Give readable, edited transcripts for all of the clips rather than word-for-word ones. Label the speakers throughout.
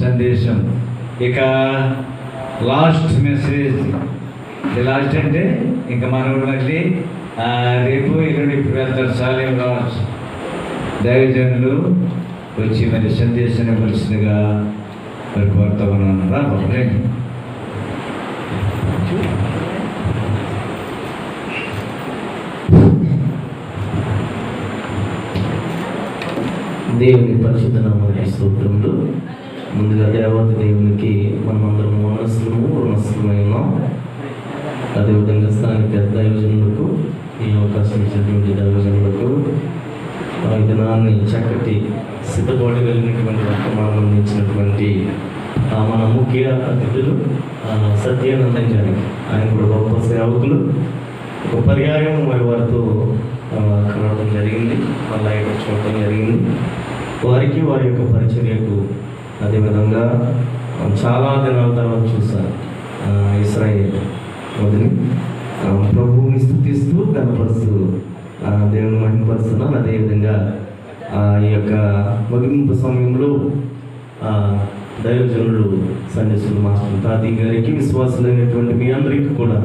Speaker 1: సందేశం. ఇక last message. Last అంటే ఇంకా మనోడు మళ్ళీ రేపు ఎల్లుండి ఇప్పుడు వెళ్తారు. సాలేం రాజ్ దైవజనులు వచ్చి మరి సందేశం ఇవ్వాల్సిందిగా మరి కోరుతా ఉన్నాను. రా బాబు.
Speaker 2: దేవుని పరిశుద్ధ నామానికి స్తోత్రములు. ముందుగా దేవత దేవునికి మనమందరం రుణస్థులమై ఉన్నాం. అదేవిధంగా స్థానిక దైవజనులకు ఈ అవకాశం ఇచ్చినటువంటి దైవజనులకు ఈ దినాన్ని చక్కటి సిద్ధపడగలిగినటువంటి వర్తమానం అందించినటువంటి మన ముఖ్య అతిథులు సత్యానందం గారికి, ఆయన కూడా గొప్ప సేవకులు. ఒక పర్యాయం మరి వారితో కలవడం జరిగింది, మళ్ళీ ఇక్కడ చూడటం జరిగింది. వారికి వారి యొక్క పరిచర్యకు అదేవిధంగా చాలా దినాల తర్వాత చూశాను. ఇశ్రాయేల్ వదిలి ప్రభువుని స్తుతిస్తూ కనపరుస్తూ దేవుని మహిమపరుస్తున్నాను. అదేవిధంగా ఈ యొక్క ముగింపు సమయంలో దైవజనులు సందేశులు మాస్టర్ తాతి గారికి, విశ్వాసులైనటువంటి మీ అందరికీ కూడా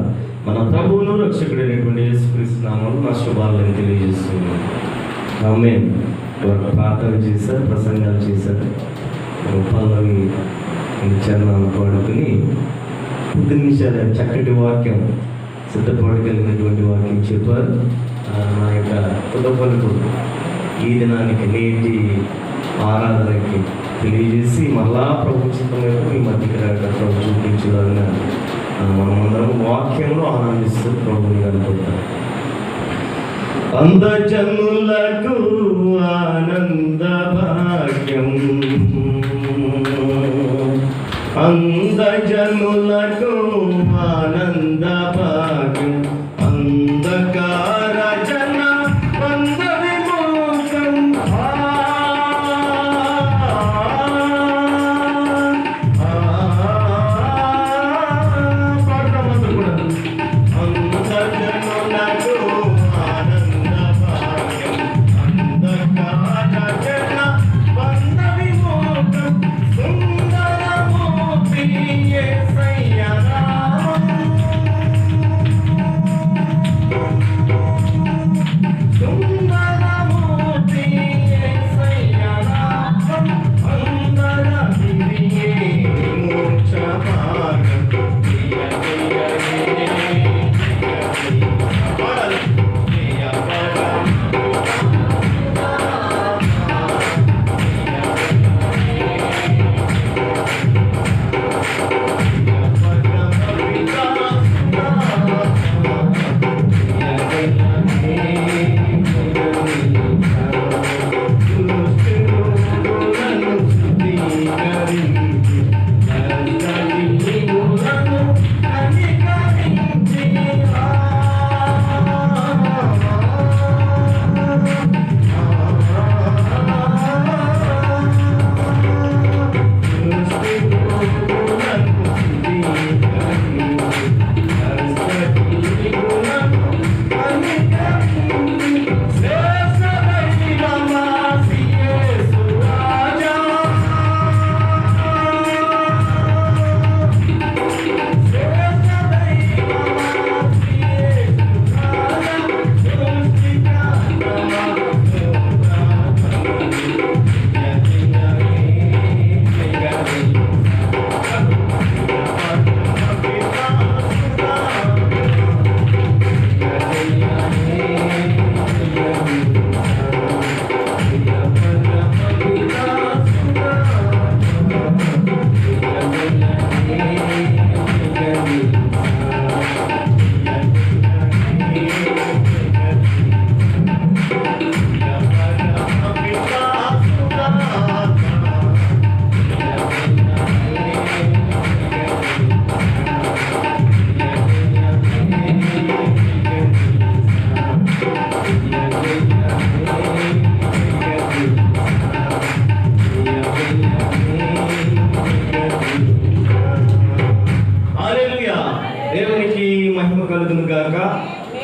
Speaker 2: మన ప్రభువును రక్షకుడైనటువంటి యేసుక్రీస్తు నామములో నా శుభాలను తెలియజేస్తున్నాను. ఆమేన్. ప్రార్థన చేశారు, ప్రసంగాలు చేశారు, పల్లవి చరణాలు పాడుకుని 10 నిమిషాలు చక్కటి వాక్యం సిద్ధపడగలిగినటువంటి వాక్యం చెప్పారు. నా యొక్క కుటుంబాలకు ఈ దినానికి నేటి ఆరాధనకి తెలియజేసి మళ్ళా ప్రభు చిత్తమైన ఈ మధ్యకి రాక ప్రభు చూపించాలని మనమందరం వాక్యంలో ఆనందిస్తూ ప్రభుని అనుకుంటాం. అందజనులకు ఆనంద భాగ్యం, అందజనులకు ఆనంద భాగ్యం, అంధకార జన బంధ విమోచం.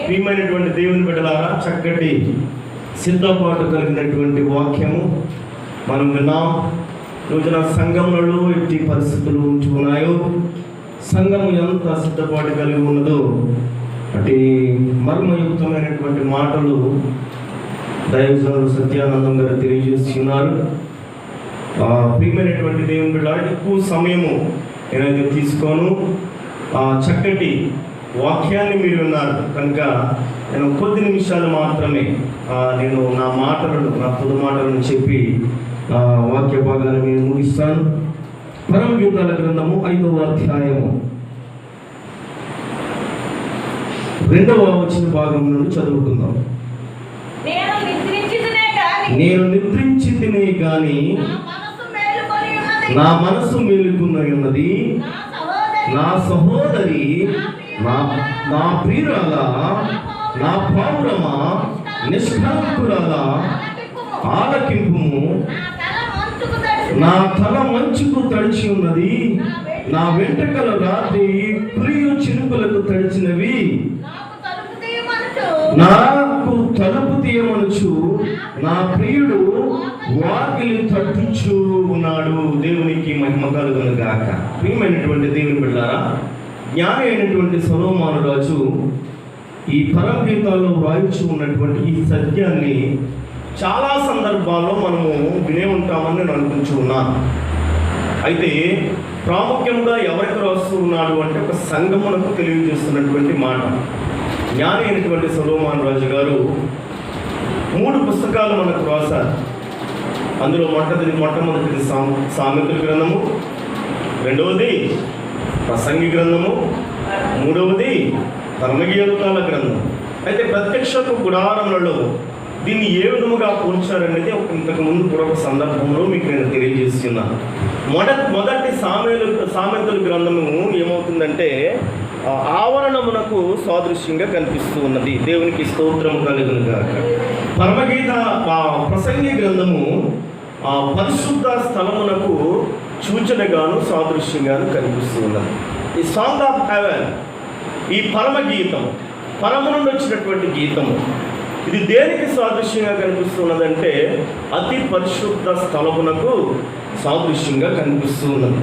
Speaker 2: ప్రియమైనటువంటి దేవుని బిడ్డలారా, చక్కటి సిద్ధపాటు కలిగినటువంటి వాక్యము మనం విన్నాం. రోజున సంఘములలో ఎట్టి పరిస్థితులు ఉంటున్నాయో, సంఘము ఎంత సిద్ధపాటు కలిగి ఉన్నదో అటు మర్మయుక్తమైనటువంటి మాటలు దైవజనులు సత్యానందం గారు తెలియజేస్తున్నారు. ప్రియమైనటువంటి దేవుని బిడ్డ, ఎక్కువ సమయము నేనైతే తీసుకోను. చక్కటి వాక్యాన్ని మీరు విన్నారు కనుక నేను కొద్ది నిమిషాలు మాత్రమే నేను నా పొదు మాటలను చెప్పి వాక్య భాగాన్ని నేను ముగిస్తాను. పరమగీతాల గ్రంథము 5వ అధ్యాయము 2వ వచన భాగం నుండి చదువుకుందాం. నేను నిద్రించితినే గాని నా మనసు మేలుకొని ఉన్నది, నా సహోదరి, నా ప్రియురాల, నా పావురమా, నిష్కలంకురాల, ఆలకింపుము. నా తల మంచుకు తడిచి ఉన్నది, నా వెంట్రుకల రాత్రి ప్రియ చినుకులకు తడిచినవి. నాకు తలుపు తీయమనుచు నా ప్రియుడు వాకిలి తట్టుచూ ఉన్నాడు. దేవునికి మహిమ కలుగును గాక. ప్రియమైనటువంటి దేవుని బిడ్డలారా, జ్ఞాని అయినటువంటి సొలొమోను రాజు ఈ పరమగీతాల్లో వ్రాయించి ఉన్నటువంటి ఈ సత్యాన్ని చాలా సందర్భాల్లో మనము వినే ఉంటామని నేను అనుకుంటూ ఉన్నాను. అయితే ప్రాముఖ్యంగా ఎవరికి రాస్తూ ఉన్నాడు అంటే ఒక సంఘమునకు తెలియజేస్తున్నటువంటి మాట. జ్ఞాని అయినటువంటి సొలొమోను రాజు గారు 3 పుస్తకాలు మనకు రాశారు. అందులో మొట్టమొదటిది సామెతల గ్రంథము, 2వది ప్రసంగి గ్రంథము, 3వది పరమగీతాల గ్రంథం. అయితే ప్రత్యక్ష గుడారములలో దీన్ని ఏ విధముగా పోల్చారనేది ఇంతకు ముందు కూడా ఒక సందర్భంలో మీకు నేను తెలియజేస్తున్నాను. మొదటి సామెతల గ్రంథము ఏమవుతుందంటే ఆవరణమునకు సాదృశ్యంగా కనిపిస్తూ ఉన్నది. దేవునికి స్తోత్రము కలుగును గాక. ప్రసంగి గ్రంథము పరిశుద్ధ స్థలమునకు సూచనగాను సాదృశ్యంగాను కనిపిస్తూ ఉన్నది. ఈ సాంగ్ ఆఫ్ హెవెన్, ఈ పరమగీతం, పరము నుండి వచ్చినటువంటి గీతము, ఇది దేనికి సాదృశ్యంగా కనిపిస్తున్నదంటే అతి పరిశుద్ధ స్థలమునకు సాదృశ్యంగా కనిపిస్తూ ఉన్నది.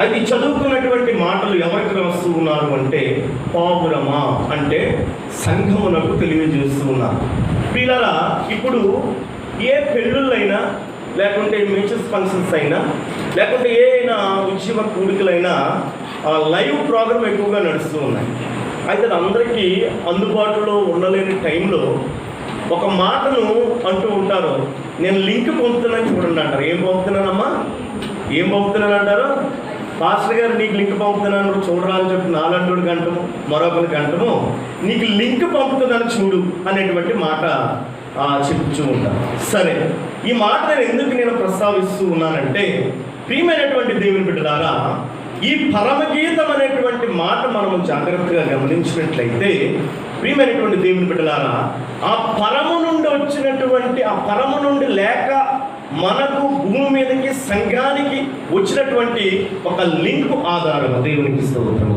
Speaker 2: అది చదువుకున్నటువంటి మాటలు ఎవరికి రాస్తూ ఉన్నారు అంటే పావురమా అంటే సంఘమునకు తెలియజేస్తూ ఉన్నారు. పిల్లల ఇప్పుడు ఏ పెళ్ళిళ్ళైనా, లేకుంటే మేచెస్ ఫంక్షన్స్ అయినా, లేకుంటే ఏ అయినా ఉద్యమ కూడికలైనా లైవ్ ప్రోగ్రామ్ ఎక్కువగా నడుస్తూ ఉన్నాయి. అయితే అందరికీ అందుబాటులో ఉండలేని టైంలో ఒక మాటను అంటూ ఉంటారు, నేను లింక్ పంపుతున్నాను చూడండి అంటారు. ఏం పంపుతున్నానమ్మా, ఏం పంపుతున్నాను అంటారు? పాస్టర్ గారు నీకు లింక్ పంపుతున్నాను చూడరా అని చెప్పి నాలంటోడికి అంటము, మరొకరికి అంటము, నీకు లింక్ పంపుతున్నాను చూడు అనేటువంటి మాట చెప్తూ ఉంటాను. సరే, ఈ మాట నేను ప్రస్తావిస్తూ ఉన్నానంటే ప్రియమైనటువంటి దేవుని బిడ్డలారా, ఈ పరమగీతం అనేటువంటి మాట మనము జాగ్రత్తగా గమనించినట్లయితే ప్రియమైనటువంటి దేవుని బిడ్డలారా, ఆ పరము నుండి వచ్చినటువంటి, ఆ పరము నుండి లేక మనకు భూమి మీదకి సంఘానికి వచ్చినటువంటి ఒక లింక్ ఆధారం. దేవునికి స్తోత్రము.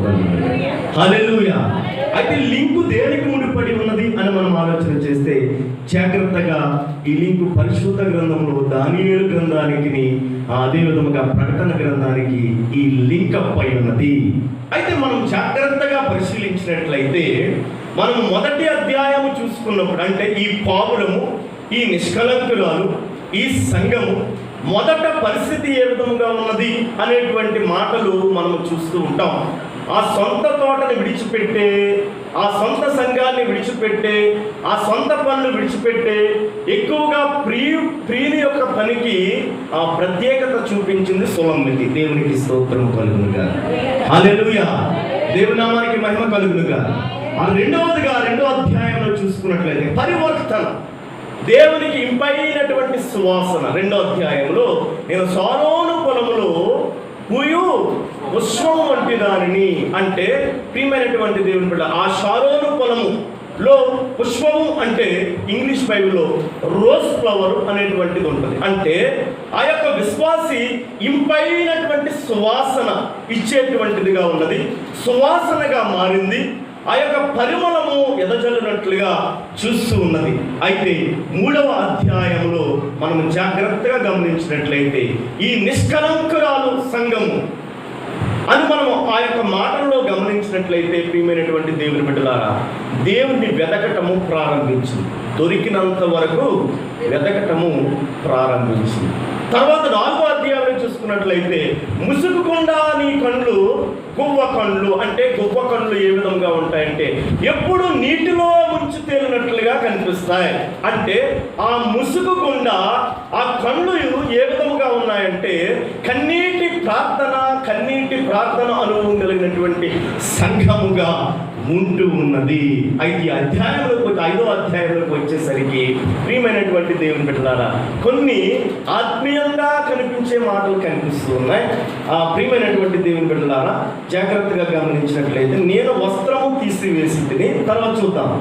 Speaker 2: హల్లెలూయా. అయితే లింకు దేనికి ముడిపడి ఉన్నది అని మనం ఆలోచన చేస్తే జాగ్రత్తగా ఈ లింకు పరిశుద్ధ గ్రంథంలో దానియేలు గ్రంథానికి, అదే విధముగా ప్రకటన గ్రంథానికి ఈ లింక్ అయి ఉన్నది. అయితే మనం జాగ్రత్తగా పరిశీలించినట్లయితే మనం మొదటి అధ్యాయము చూసుకున్నప్పుడు, అంటే ఈ పావులము, ఈ నిష్కలంకురాలు, ఈ సంఘము మొదట పరిస్థితి ఏ విధముగా ఉన్నది అనేటువంటి మాటలు మనము చూస్తూ ఉంటాం. ఆ సొంత తోటని విడిచిపెట్టే, ఆ సొంత సంఘాన్ని విడిచిపెట్టే, ఆ సొంత పనులు విడిచిపెట్టే, ఎక్కువగా ప్రియుని యొక్క పనికి ఆ ప్రత్యేకత చూపించింది సులమ్మితి. దేవునికి స్తోత్రం కలుగునుగా. హల్లెలూయా. దేవుని నామానికి మహిమ కలుగునుగా. ఆ రెండో అధ్యాయంలో చూసుకున్నట్లయితే పరివర్తన, దేవునికి ఇంపైనటువంటి సువాసన. 2వ అధ్యాయంలో నేను సారోను పొలములో పూయు పుష్పం వంటి దానిని, అంటే ప్రియమైనటువంటి దేవుని బిడ్డ, ఆ షారోను పొలములో పుష్పము అంటే ఇంగ్లీష్ బైబిల్లో రోజ్ ఫ్లవర్ అనేటువంటిది ఉంటుంది. అంటే ఆ యొక్క విశ్వాసి ఇంపైనటువంటి సువాసన ఇచ్చేటువంటిదిగా ఉన్నది, సువాసనగా మారింది. ఆ యొక్క పరిమళము ఎదజల్లినట్లుగా చూస్తూ ఉన్నది. అయితే 3వ అధ్యాయంలో మనం జాగ్రత్తగా గమనించినట్లయితే ఈ నిష్కలంకురాలు సంఘము అని మనము ఆ యొక్క మాటల్లో గమనించినట్లయితే ప్రియమైనటువంటి దేవుని బిడ్డలారా, దేవుణ్ణి వెతకటము ప్రారంభించింది. దొరికినంత వరకు వెతకటము ప్రారంభించింది. తర్వాత 4వ అధ్యాయంలో చూసుకున్నట్లయితే ముసుగుకుండా నీ కళ్ళు గువ్వ కళ్ళు, అంటే గువ్వ కళ్ళు ఏ విధంగా ఉంటాయంటే ఎప్పుడు నీటిలో ముంచి తేలినట్లుగా కనిపిస్తాయి. అంటే ఆ ముసుగు గుండా ఆ కళ్ళు ఏ విధముగా ఉన్నాయంటే కన్నీటి ప్రార్థన అనుభవం కలిగినటువంటి సంఘముగా ఉంటూ ఉన్నది. 5వ అధ్యాయంలోకి వచ్చేసరికి ప్రియమైనటువంటి దేవుని బిడ్డలారా, కొన్ని ఆత్మీయంగా కనిపించే మాటలు కనిపిస్తూ ఉన్నాయి. ఆ ప్రియమైనటువంటి దేవుని బిడ్డలారా, జాగ్రత్తగా గమనించినట్లయితే నేను వస్త్రము తీసివేసి తిని, తర్వాత చూద్దాం,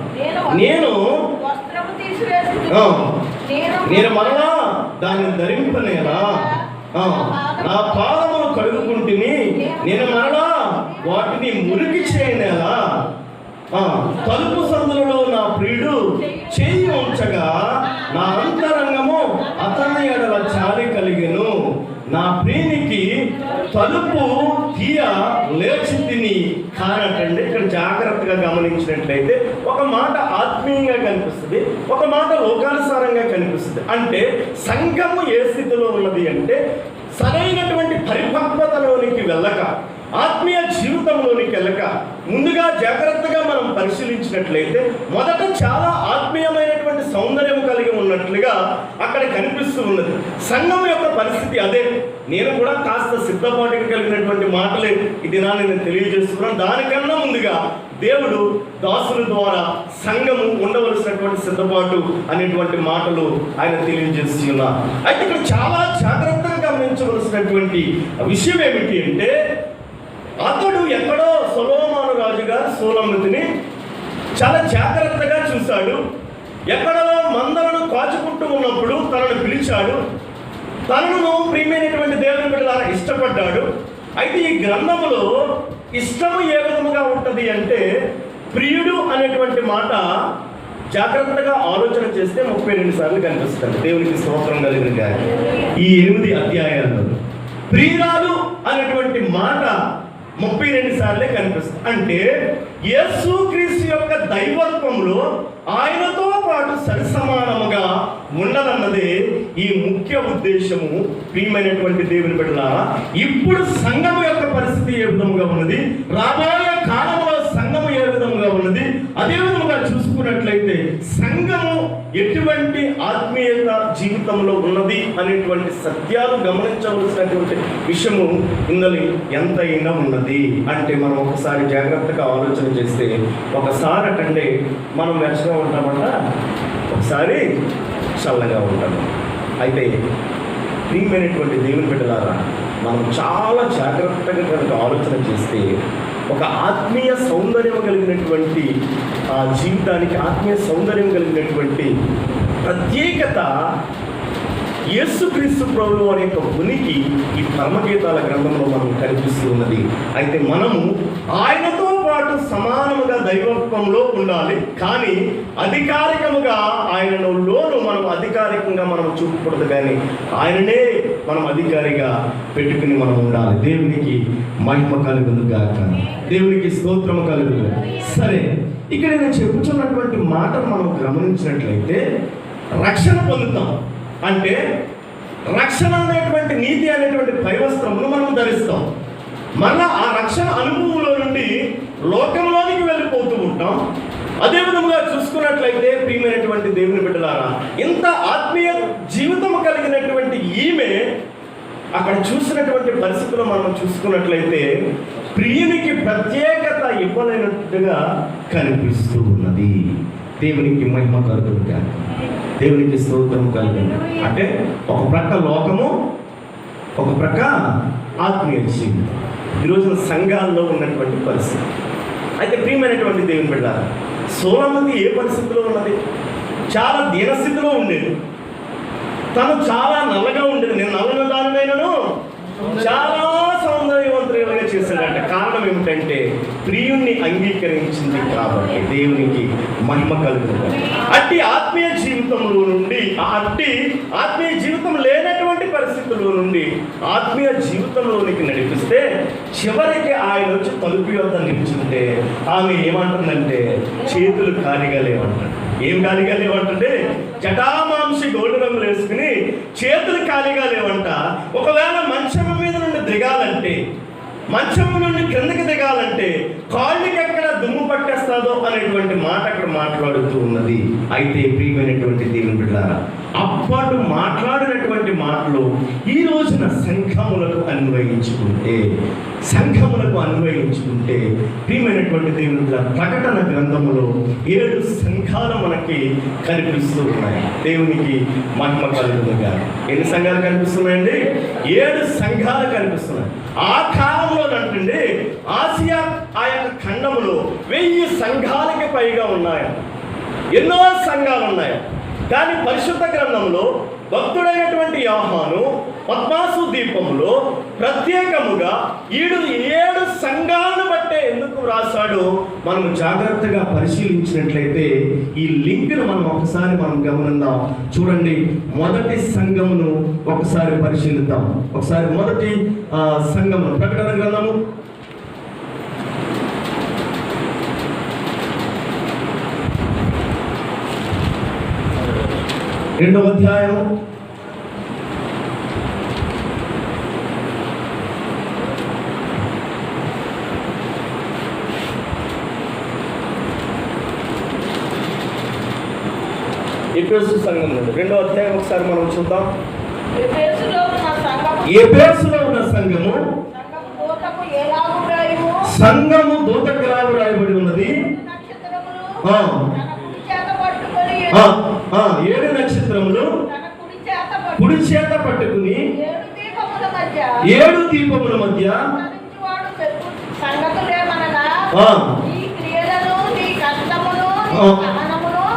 Speaker 2: నేను మరలా దాన్ని ధరింపనేలా, నా పాదములు కడుగుకుంటుని నేను మరలా వాటిని మురికి చేయనేలా, తలుపు సందులలో నా ప్రియుడు చేయి ఉంచగా నా అంతరంగము అతని ఎడల చాలి కలిగెను, నా ప్రియునికి తలుపు తీయ లేచి తిని కానటండి. ఇక్కడ జాగ్రత్తగా గమనించినట్లయితే ఒక మాట ఆత్మీయంగా కనిపిస్తుంది, ఒక మాట లోకానుసారంగా కనిపిస్తుంది. అంటే సంఘము ఏ స్థితిలో ఉన్నది అంటే సరైనటువంటి పరిపక్వతలోనికి వెళ్ళక, ఆత్మీయ జీవితంలోనికి వెళ్ళక, ముందుగా జాగ్రత్తగా మనం పరిశీలించినట్లయితే మొదట చాలా ఆత్మీయమైనటువంటి సౌందర్యం కలిగి ఉన్నట్లుగా అక్కడ కనిపిస్తూ ఉన్నది. సంఘం యొక్క పరిస్థితి అదే. నేను కూడా కాస్త సిద్ధపాటుగా కలిగినటువంటి మాటలే ఈ దినాన్ని నేను తెలియజేస్తున్నాను. దానికన్నా ముందుగా దేవుడు దాసుల ద్వారా సంఘము ఉండవలసినటువంటి సిద్ధపాటు అనేటువంటి మాటలు ఆయన తెలియజేసి ఉన్నారు. అయితే ఇక్కడ చాలా జాగ్రత్తగా గమనించవలసినటువంటి విషయం ఏమిటి అంటే, అతడు ఎక్కడో సొలొమోను రాజు గారు సూలమ్మతిని చాలా జాగ్రత్తగా చూశాడు. ఎక్కడో మందలను కాచుకుంటూ ఉన్నప్పుడు తనను పిలిచాడు, తనను ప్రియమైనటువంటి దేవుని బిడ్డలారా ఇష్టపడ్డాడు. అయితే ఈ గ్రంథములో ఇష్టము ఏ విధముగా ఉంటుంది అంటే, ప్రియుడు అనేటువంటి మాట జాగ్రత్తగా ఆలోచన చేస్తే 32 సార్లు కనిపిస్తుంది. దేవునికి స్తోత్రం కలిగిన గారి ఈ 8 అధ్యాయాల్లో ప్రియురాలు అనేటువంటి మాట 32 సార్లే కనిపిస్తుంది. అంటే యేసుక్రీస్తు యొక్క దైవత్వంలో ఆయనతో పాటు సరిసమానముగా ఉండదన్నదే ఈ ముఖ్య ఉద్దేశము. ప్రియమైనటువంటి దేవుని బిడ్డలారా, ఇప్పుడు సంఘము యొక్క పరిస్థితి ఏ విధముగా ఉన్నది, రాబోయే కాలంలో సంఘము ఏ విధముగా ఉన్నది, అదే విధముగా చూసుకున్నట్లయితే సంఘము ఎటువంటి ఆత్మీయత జీవితంలో ఉన్నది అనేటువంటి సత్యాలు గమనించవలసినటువంటి విషయము ఇందులో ఎంతైనా ఉన్నది. అంటే మనం ఒకసారి జాగ్రత్తగా ఆలోచన చేస్తే, ఒకసారి అంటే మనం వెచ్చగా ఉంటామంట, ఒకసారి చల్లగా ఉంటాము. అయితే ప్రియమైనటువంటి దేవుని బిడ్డలారా, మనం చాలా జాగ్రత్తగా కనుక ఆలోచన చేస్తే ఒక ఆత్మీయ సౌందర్యం కలిగినటువంటి ఆ జీవితానికి ఆత్మీయ సౌందర్యం కలిగినటువంటి ప్రత్యేకత యేసుక్రీస్తు ప్రభువు అనే యొక్క ఉనికి ఈ పరమగీతాల గ్రంథంలో మనం కనిపిస్తూ ఉన్నది. అయితే మనము ఆయనతో పాటు సమానముగా దైవత్వంలో ఉండాలి, కానీ అధికారికముగా ఆయనలోను మనం అధికారికంగా మనం చూపకూడదు, కానీ ఆయననే మనం అధికారిగా పెట్టుకుని మనం ఉండాలి. దేవునికి మహిమ కలుగును గాక, దేవునికి స్తోత్రము కలుగును. సరే, ఇక్కడ నేను చెప్పుతున్నటువంటి మాటను మనం గమనించినట్లయితే రక్షణ పొందుతాం అంటే రక్షణ అనేటువంటి నీతి అనేటువంటి పైవస్త్రమును మనం ధరిస్తాం. మళ్ళా ఆ రక్షణ అనుభవంలో నుండి లోకంలోనికి వెళ్ళిపోతూ ఉంటాం. అదే విధంగా చూసుకున్నట్లయితే ప్రియమైనటువంటి దేవుని బిడ్డలారా, ఇంత ఆత్మీయ జీవితం కలిగినటువంటి ఈమె అక్కడ చూసినటువంటి పరిస్థితుల్లో మనం చూసుకున్నట్లయితే ప్రియునికి ప్రత్యేకత ఇవ్వలేనట్టుగా కనిపిస్తూ ఉన్నది. దేవునికి మహిమ కలుగును గాక, దేవునికి స్తోత్రం కలుగును. అంటే ఒక ప్రక్క లోకము, ఒక ప్రక్క ఆత్మీయ జీవితం ఈరోజున సంఘాల్లో ఉన్నటువంటి పరిస్థితి. అయితే ప్రియమైనటువంటి దేవుని బిడ్డలారా, సొలొమోను ఏ పరిస్థితిలో ఉన్నది? చాలా దీనస్థితిలో ఉండేది. తను చాలా నల్లగా ఉండేది. నేను నల్లగా దానినైనను చాలా సౌందర్యవంతులుగా చేశాడంట. కారణం ఏమిటంటే ప్రియుణ్ణి అంగీకరించింది కాబట్టి. దేవునికి మహిమ కలుగుతుంది. అట్టి ఆత్మీయ ఆత్మీయ జీవితంలో నుండి ఆత్మీయ జీవితం లేనటువంటి పరిస్థితుల్లో నుండి ఆత్మీయ జీవితంలోనికి నడిపిస్తే చివరికి ఆయన వచ్చి తలుపు వద్ద నిల్చుంటే ఆమె ఏమంటుందంటే చేతులు ఖాళీగా లేవంటాడు. ఏం ఖాళీగా లేవంటే జటామాంసి గోల్డ్ రంగులు వేసుకుని చేతులు ఖాళీగా లేవంట. ఒకవేళ మంచం మీద నుండి దిగాలంటే, మంచం నుండి కిందకి దిగాలంటే కాళ్ళకి ఎక్కడ దుమ్ము పట్టేస్తాదో అనేటువంటి మాట అక్కడ మాట్లాడుతూ ఉన్నది. అయితే ప్రియమైనటువంటి దేవుని బిడ్డలారా, అప్పటి మాట్లాడినటువంటి మాటలు ఈ రోజున సంఘములకు అన్వయించుకుంటే ప్రియమైనటువంటి దేవుని బిడ్డలారా, ప్రకటన గ్రంథములో 7 సంఘాలు మనకి కనిపిస్తూ ఉన్నాయి. దేవునికి మహిమ కలుగునుగా. ఎన్ని సంఘాలు కనిపిస్తున్నాయండి? 7 సంఘాలు కనిపిస్తున్నాయి. ఆ కాలంలో అంటే ఆసియా ఆ యొక్క ఖండములో 1000 సంఘాలకి పైగా ఉన్నాయి. ఎన్నో సంఘాలు ఉన్నాయి. కానీ పరిశుద్ధ గ్రంథంలో భక్తుడైనటువంటి యోహాను పద్మాసు దీపములో ప్రత్యేకముగా 7 సంఘాలను బట్టే ఎందుకు రాశాడో మనం జాగ్రత్తగా పరిశీలించినట్లయితే ఈ లింక్ను మనం గమనిద్దాం. చూడండి, మొదటి సంఘమును ఒకసారి పరిశీలిద్దాం. ఒకసారి మొదటి సంఘమును, ప్రకటన గ్రంథము 2వ అధ్యాయము 2వ అధ్యాయం ఒకసారి మనం చూద్దాం. ఎఫెసులో ఉన్న సంఘము దూతకు ఎలాగూ రాయబడి ఉన్నది. 7 నక్షత్రములు కుడి చేత పట్టుకుని 7 దీపముల మధ్య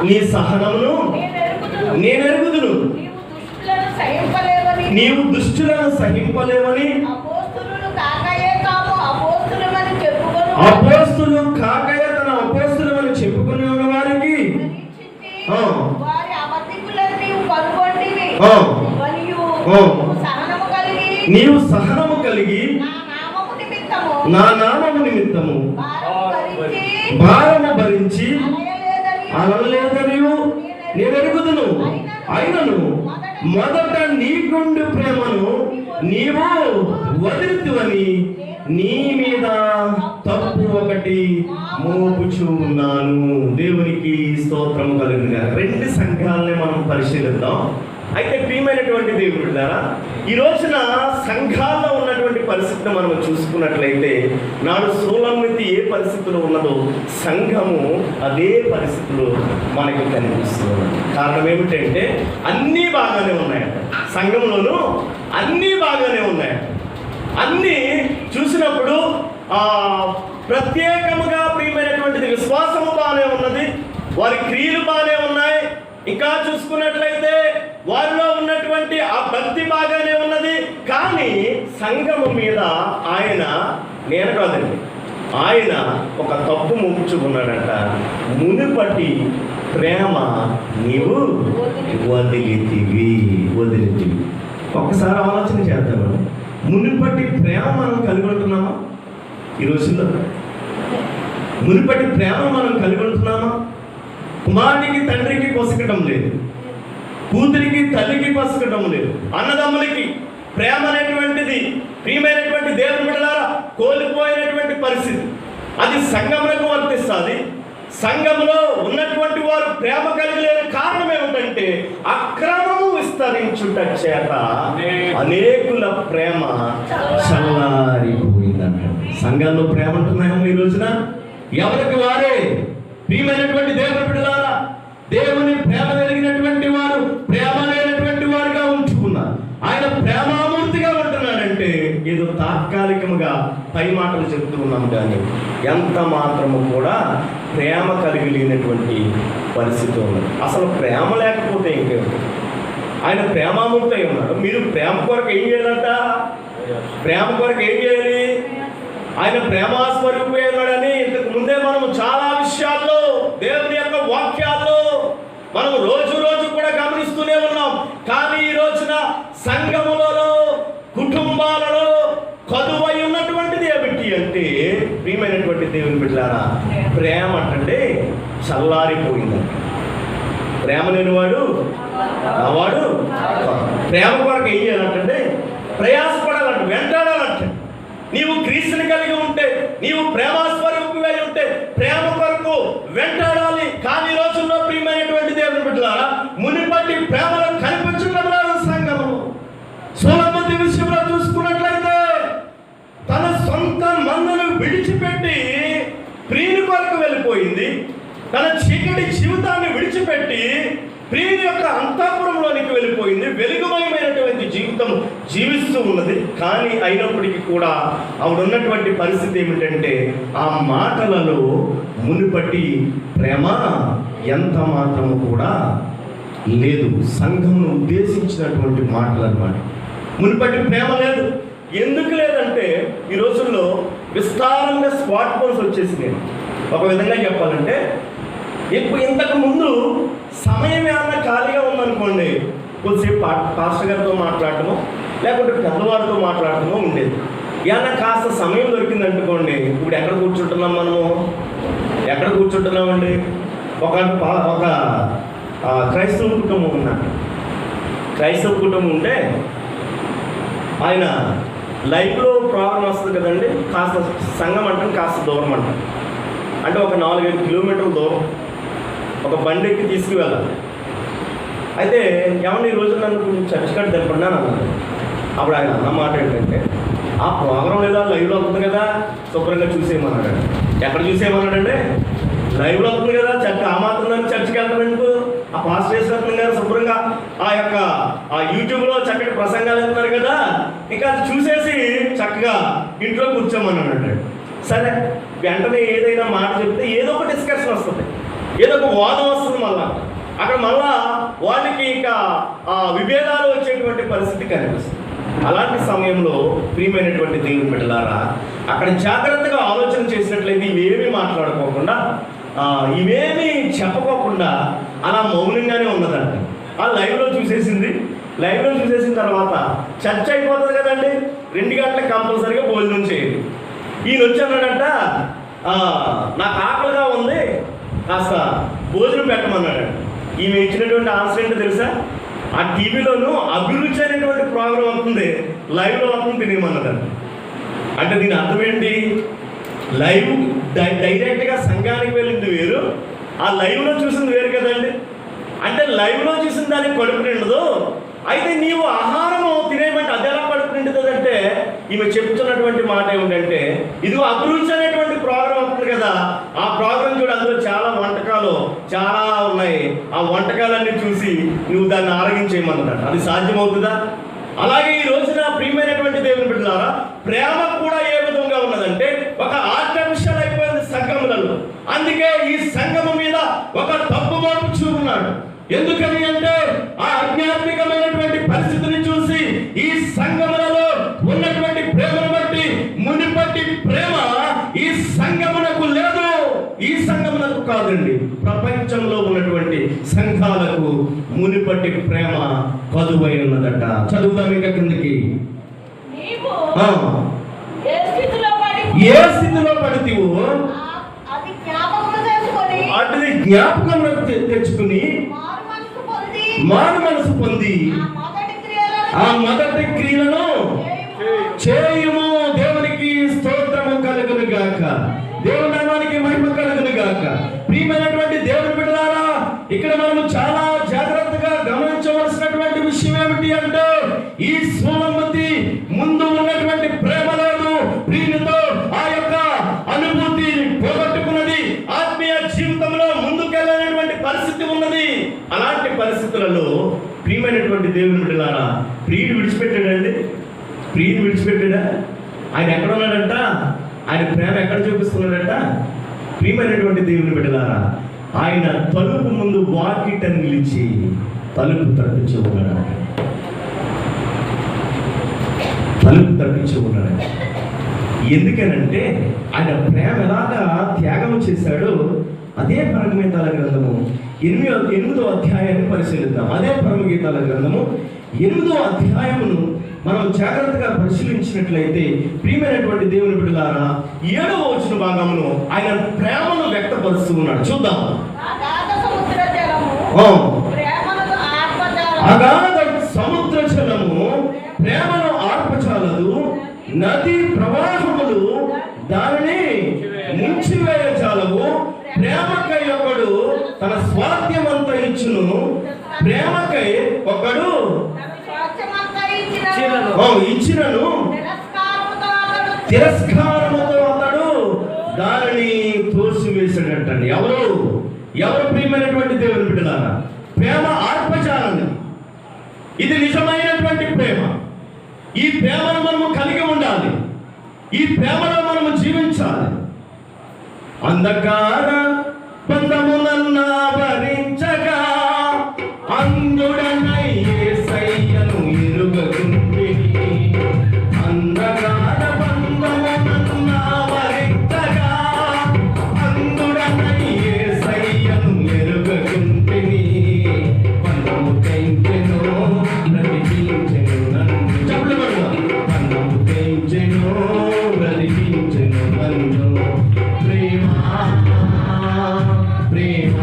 Speaker 2: నీ సహనమును నేను ఎరుగుదును, నీవు దుష్టులను సహింపలేవని అపోస్తులు కాకయే తన అపోస్తులమని చెప్పుకుని ఉన్న వారికి నీవు సహనము కలిగి నా నామము నిమిత్తము భారము భరించి అనలేదనియు నేను ఎరుగుదును. అయినను మొదట నీకుండు ప్రేమను నీవు వదిలితువని నీ మీద తప్పు ఒకటి మోపుచూ ఉన్నాను. దేవునికి స్తోత్రం కలుగుగా. 2 సంఘాలని మనం పరిశీలిద్దాం. అయితే ప్రియమైనటువంటి దేవుడు బిడ్డలారా, ఈ రోజున సంఘాల్లో ఉన్నటువంటి పరిస్థితిని మనం చూసుకున్నట్లయితే నాడు సోలమితి ఏ పరిస్థితిలో ఉన్నదో సంఘము అదే పరిస్థితిలో మనకి కనిపిస్తుంది. కారణం ఏమిటంటే అన్నీ బాగానే ఉన్నాయట. సంఘంలోనూ అన్నీ బాగానే ఉన్నాయట. అన్నీ చూసినప్పుడు ప్రత్యేకముగా ప్రియమైనటువంటిది విశ్వాసము బాగానే ఉన్నది, వారి క్రియలు బాగానే ఉన్నాయి. ఇంకా చూసుకున్నట్లయితే వారిలో ఉన్నటువంటి ఆ భక్తి బాగానే ఉన్నది. కానీ సంఘము మీద నేను కాదండి, ఆయన ఒక తప్పు మోపుచుకున్నాడట. మునుపటి ప్రేమ నీవు వదిలితివి. ఒక్కసారి ఆలోచన చేద్దాం. మునుపటి ప్రేమ మనం కలిగి ఉంటున్నామా? ఈ రోజుల్లో మునుపటి ప్రేమ మనం కలిగి ఉంటున్నామా? కుమారునికి తండ్రికి పొసకటం లేదు, కూతురికి తల్లికి పొసకటం లేదు, అన్నదమ్ములకి ప్రేమ అనేటువంటిది ప్రియమైనటువంటి దేవుని బిడ్డలారా కోల్పోయినటువంటి పరిస్థితి. అది సంఘములకు వర్తిస్తుంది. సంఘములో ఉన్నటువంటి వారు ప్రేమ కలిగి లేని కారణం ఏమిటంటే అక్రమము విస్తరించుట చేత అనేకుల ప్రేమ చల్లారిపోయిందన్నాడు. సంఘంలో ప్రేమ ఉంటున్నాయేమో ఈ రోజున ఎవరికి వారే. ప్రియమైనటువంటి దేవుని బిడ్డలారా, దేవుని ప్రేమ కలిగినటువంటి వారు ప్రేమ లేనటువంటి వారుగా ఉంచుకున్నారు. ఆయన ప్రేమామూర్తిగా ఉంటున్నాడంటే ఏదో తాత్కాలికముగా పై మాటలు చెప్తూ ఉన్నాం, కానీ ఎంత మాత్రము కూడా ప్రేమ కలిగి లేనటువంటి పరిస్థితి ఉన్నది. అసలు ప్రేమ లేకపోతే ఇంకేమిటి? ఆయన ప్రేమామూర్తి అయి ఉన్నాడు. మీరు ప్రేమ కొరకు ఏం చేయాలంట? ప్రేమ కొరకు ఏం చేయాలి? ఆయన ప్రేమాస్వరూపి ఉన్నాడని ఇంతకు ముందే మనము చాలా విషయాల్లో దేవుని యొక్క వాక్యాల్లో మనం రోజు సంఘములలో, కుటుంబాలలో కదువై ఉన్నటువంటిది ఏమిటి అంటే, ప్రియమైనటువంటి దేవుని బిడ్డలారా, ప్రేమ అంటే చల్లారిపోయిందంట. ప్రేమ లేనివాడు వాడు. ప్రేమ కొరకు ఏం చేయాలంటే ప్రయాసపడాలంట, వెంటాడాలంట. నీవు క్రీస్తుని కలిగి ఉంటే, నీవు ప్రేమాస్వరూపివై ఉంటే ప్రేమ కొరకు వెంటాడాలి. కానీ ఈ రోజుల్లో ప్రియమైనటువంటి దేవుని బిడ్డలారా, మునిపటి ప్రేమలో కనిపించడం లేదు సంఘము. సొలొమోను విషయంలో చూసుకున్నట్లయితే తన సొంత మందను విడిచిపెట్టి ప్రియుని కొరకు వెళ్ళిపోయింది. తన చీకటి జీవితాన్ని విడిచిపెట్టి ప్రియుని యొక్క అంతఃపురంలోనికి వెళ్ళిపోయింది. వెలుగుమయమైనటువంటి జీవితం జీవిస్తూ ఉన్నది. కానీ అయినప్పటికీ కూడా ఆవిడ ఉన్నటువంటి పరిస్థితి ఏమిటంటే, ఆ మాటలలో మునుపటి ప్రేమ ఎంత మాత్రము కూడా లేదు. సంఘమును ఉద్దేశించినటువంటి మాటలు అన్నమాట. మునుపటి ప్రేమ లేదు. ఎందుకు లేదంటే, ఈ రోజుల్లో విస్తారంగా స్మార్ట్ ఫోన్స్ వచ్చేసినాయి. ఒక విధంగా చెప్పాలంటే, ఇంతకు ముందు సమయం ఏమన్నా ఖాళీగా ఉందనుకోండి, కొద్దిసేపు పాస్టర్ గారితో మాట్లాడటమో లేకుంటే పెద్దవారితో మాట్లాడటమో ఉండేది. ఏమన్నా కాస్త సమయం దొరికిందనుకోండి, ఇప్పుడు ఎక్కడ కూర్చుంటున్నాం మనము? ఎక్కడ కూర్చుంటున్నామండి? ఒక క్రైస్తవ కుటుంబం ఉన్నాడు. క్రైస్తవ కుటుంబం ఉంటే ఆయన లైఫ్లో ప్రాబ్లం వస్తుంది కదండి. కాస్త సంఘం అంటాం, కాస్త దూరం అంటాం. అంటే ఒక 4-5 కిలోమీటర్ల దూరం ఒక బండి ఎక్కి తీసుకువెళ్ళాలి. అయితే ఏమన్నా ఈ రోజు నన్ను చర్చ్ కట్ తెప్పన్నాను అన్నాను. అప్పుడు ఆయన అన్న మాట ఏంటంటే, ఆ ప్రోగ్రాం లేదా లైవ్లో అవుతుంది కదా, శుభ్రంగా చూసేయమన్నాడు. ఎక్కడ చూసేయమన్నాడంటే, లైవ్లో అవుతుంది కదా, చర్చ్ ఆ మాత్రం దాన్ని చర్చికి వెళ్తాను ఎందుకు? ఆ పాస్టర్ గారు శుభ్రంగా ఆ యూట్యూబ్లో చక్కటి ప్రసంగాలు వెళ్తున్నారు కదా, ఇంకా అది చూసేసి చక్కగా ఇంట్లో కూర్చోమన్నాడు. సరే, వెంటనే ఏదైనా మాట చెప్తే ఏదో ఒక డిస్కషన్ వస్తుంది, ఏదో ఒక వాదం వస్తుంది. మళ్ళా అక్కడ మళ్ళా వాళ్ళకి ఇంకా విభేదాలు వచ్చేటువంటి పరిస్థితి కనిపిస్తుంది. అలాంటి సమయంలో ప్రియమైనటువంటి దేవుని బిడ్డలారా, అక్కడ జాగ్రత్తగా ఆలోచన చేసినట్లయితే ఇవేమీ మాట్లాడుకోకుండా, ఇవేమీ చెప్పకోకుండా అలా మౌనంగానే ఉన్నదంట. ఆ లైవ్లో చూసేసింది. లైవ్లో చూసేసిన తర్వాత చర్చ అయిపోతుంది కదండి, 2 గంటలకు కంపల్సరీగా భోజనం చేయండి. ఈయన వచ్చి అన్నాడంట, నాకు ఆకలిగా ఉంది, కాస్త భోజనం పెట్టమన్నాడు. ఈమె ఇచ్చినటువంటి ఆన్సర్ ఏంటో తెలుసా? ఆ టీవీలోనూ అభిరుచి అనేటువంటి ప్రోగ్రాం అవుతుంది, లైవ్లో అవుతుంది తినేమన్నదండి. అంటే దీని అర్థం ఏంటి? లైవ్ డైరెక్ట్గా సంఘానికి వెళ్ళింది వేరు, ఆ లైవ్లో చూసింది వేరు కదండి. అంటే లైవ్లో చూసిన దానికి కడుపు నిండదు. అయితే నీవు ఆహారము తినేయమంటే అది ఎలా కడుపు నిండుతుందంటే, ఈమె చెప్తున్నటువంటి మాట ఏమిటంటే, ఇదిగో అభిరుచి అనేటువంటి ప్రోగ్రాం అవుతుంది కదా, ఆ ప్రోగ్రాం చూడ, అందులో చాలా వంటకాలు చాలా ఉన్నాయి. ఆ వంటకాలన్నీ చూసి నువ్వు దాన్ని ఆరగించేయమన్నదట. అది సాధ్యమవుతుందా? అలాగే ఈ రోజున ప్రియమైనటువంటి దేవుని బిడ్డలారా, ప్రేమ కూడా ఏ విధంగా ఉన్నదంటే ఒక ఆర్టిఫిషియల్ అయిపోయింది సంఘములలో. అందుకే ఈ సంఘము మీద ఒక తప్పు మార్పు చూపున్నాడు. ఎందుకని అంటే, ఆ ఆధ్యాత్మికమైనటువంటి పరిస్థితిని చూసి ఈ సంఘములలో ఉన్నటువంటి ప్రేమను బట్టి మునిపటి ప్రేమ ఈ సంఘమునకు లేదు. ఈ సంఘమునకు కాదండి, ప్రపంచంలో ఉన్నటువంటి సంఘాలకు మునిపటి ప్రేమ కదువై ఉన్నదట. చదువుదాం ఇంకా కిందకి. ఏ స్థితిలో పడితేవో అటుది జ్ఞాపకం తెచ్చుకుని మారు మనసు పొంది ఆ మొదటి క్రియలను చేయుము. దేవునికి స్తోత్రము కలుగును గాక, దేవుని నామానికి మహిమ కలుగును గాక. ప్రియమైనటువంటి దేవుని బిడ్డలారా, ఇక్కడ మనం చాలా జాగ్రత్తగా గమనించవలసినటువంటి విషయం ఏమిటి అంటే, ఈ సొలొమోను ముందు ఉన్నటువంటి ప్రేమ లేదు, ప్రియునితో ఆ యొక్క అనుభూతి పోగొట్టుకున్నది, ఆత్మీయ జీవితంలో ముందుకెళ్ళినటువంటి పరిస్థితి ఉన్నది. అలాంటి పరిస్థితులలో ప్రియమైనటువంటి దేవుని బిడ్డలారా, ప్రియుడు విడిచిపెట్టాడండి. ప్రియుడు విడిచిపెట్టాడా? ఆయన ఎక్కడ ఉన్నాడంట? ఆయన ప్రేమ ఎక్కడ చూపిస్తున్నాడంట? ప్రియమైనటువంటి దేవుని బిడ్డలారా, ఆయన తలుపు ముందు వాకిట నిలిచి తలుపు తప్పించి ఉన్నాడు. తలుపు తప్పించి ఉన్నాడు. ఎందుకనంటే ఆయన ప్రేమ ఎలాగా త్యాగం చేశాడో అదే పరమగీతాల గ్రంథము 8వ అధ్యాయాన్ని పరిశీలిద్దాం. అదే పరమగీతాల గ్రంథము 8వ అధ్యాయమును మనం జాగ్రత్తగా పరిశీలించినట్లయితే ప్రియమైనటువంటి దేవుని బిడ్డలారా 7వ వచన భాగమును ఆయన ప్రేమను వ్యక్తపరుస్తూ ఉన్నాడు. చూద్దాం. అగాధ సముద్ర జలము ప్రేమను ఆర్పచాలదు, నది ప్రవాహములు దానిని ముంచివేయచాలవు. ప్రేమకై ఒకడు తన స్వాస్థ్యమంతా ఇచ్చును, ప్రేమకై ఒకడు ఇచ్చినను తిరస్కారముతో అతడు దానిని తోసివేసాడటండి. ఎవరు ప్రియమైనటువంటి దేవుని బిడ్డలారా, ప్రేమ ఆర్పచాలని, ఇది నిజమైనటువంటి ప్రేమ. ఈ ప్రేమను మనము కలిగి ఉండాలి, ఈ ప్రేమలో మనము జీవించాలి. అంధకార బంధమునన్నా భరించగా అందుడనై యేసయ్యను ఎరుగకుంటిని. అంధకార బంధమునన్నా భరించగా అందుడనై యేసయ్యను ఎరుగకుంటిని. బంధము తెంచెను బ్రతికించెను నన్ను. చెప్పులు పడదాం. బంధము తెంచెను బ్రతికించెను నన్ను. ప్రేమ ప్రేమ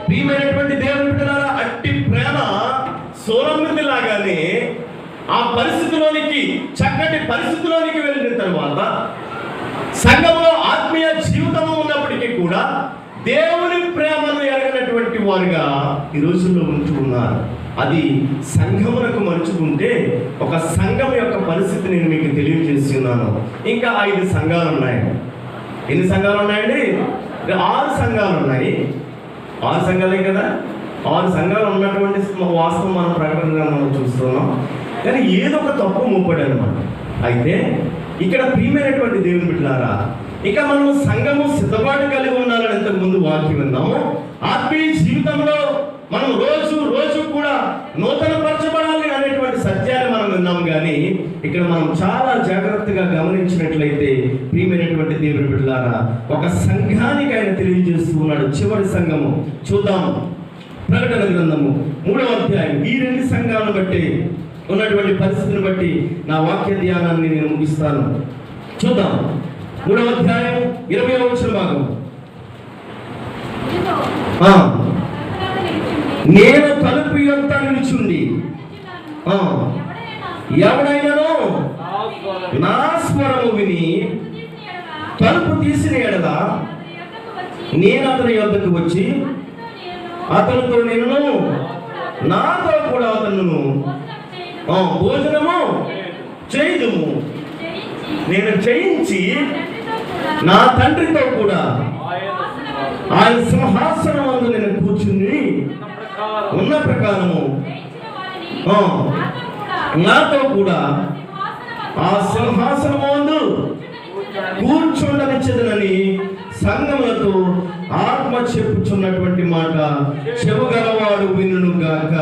Speaker 2: ప్రియమైనటువంటి దేవుని బిడ్డలారా, అట్టి ప్రేమ సోలొమోను లాగానే ఆ పరిస్థితిలోనికి, చక్కటి పరిస్థితిలోనికి వెళ్ళిన తర్వాత సంఘంలో ఆత్మీయ జీవితము ఉన్నప్పటికీ కూడా దేవుని ప్రేమను ఎరగనటువంటి వారుగా ఈ రోజుల్లో ఉంటూ ఉన్నారు. అది సంఘమునకు మలుచుకుంటే ఒక సంఘం యొక్క పరిస్థితి నేను మీకు తెలియజేస్తున్నాను. ఇంకా 5 సంఘాలు ఉన్నాయి. ఎన్ని సంఘాలు ఉన్నాయండి? 6 సంఘాలు ఉన్నాయి. 6 సంఘాలే కదా. 6 సంఘాలు ఉన్నటువంటి వాస్తవం మనం ప్రకటనగా మనం చూస్తున్నాం. కానీ ఏదో ఒక తప్పు మూపడు అనమాట. అయితే ఇక్కడ ప్రియమైనటువంటి దేవుని బిడ్డలారా, ఇక మనం సంఘము సిద్ధపాటు కలిగి ఉండాలని ఇంతకుముందు వాక్యం విన్నాము. ఆత్మీయ జీవితంలో మనం రోజు కూడా నూతన పరచబడాలి అనేటువంటి సత్యాన్ని మనం విన్నాము. కానీ ఇక్కడ మనం చాలా జాగ్రత్తగా గమనించినట్లయితే ప్రియమైనటువంటి దేవుని బిడ్డలారా, ఒక సంఘానికి ఆయన తెలియజేస్తూ ఉన్నాడు. చివరి సంఘము చూద్దాం. ప్రకటన గ్రంథము 3వ అధ్యాయం. ఈ 2 సంఘాలను బట్టి ఉన్నటువంటి పరిస్థితిని బట్టి నా వాక్య ధ్యానాన్ని నేను ముగిస్తాను. చూద్దాం. 3వ అధ్యాయం 20వ వచన భాగం. నేను తలుపు యొద్ద నిలుచుండి ఎవడైనాను నా స్వరము విని తలుపు తీసిన ఎడల నేను అతని యొద్దకు వచ్చి అతనితో నేను నాతో కూడా అతను భోజనము చేయుదుము. నేను చేయించి నా తండ్రితో కూడా ఆయన సింహాసనం అందు నేను కూర్చుని ఉన్న ప్రకారము నాతో కూడా ఆ సింహాసనం అందు కూర్చుండనిచ్చదనని సంఘములతో ఆత్మ చెప్పుచున్నటువంటి మాట చెవుగలవాడు వినును గాక.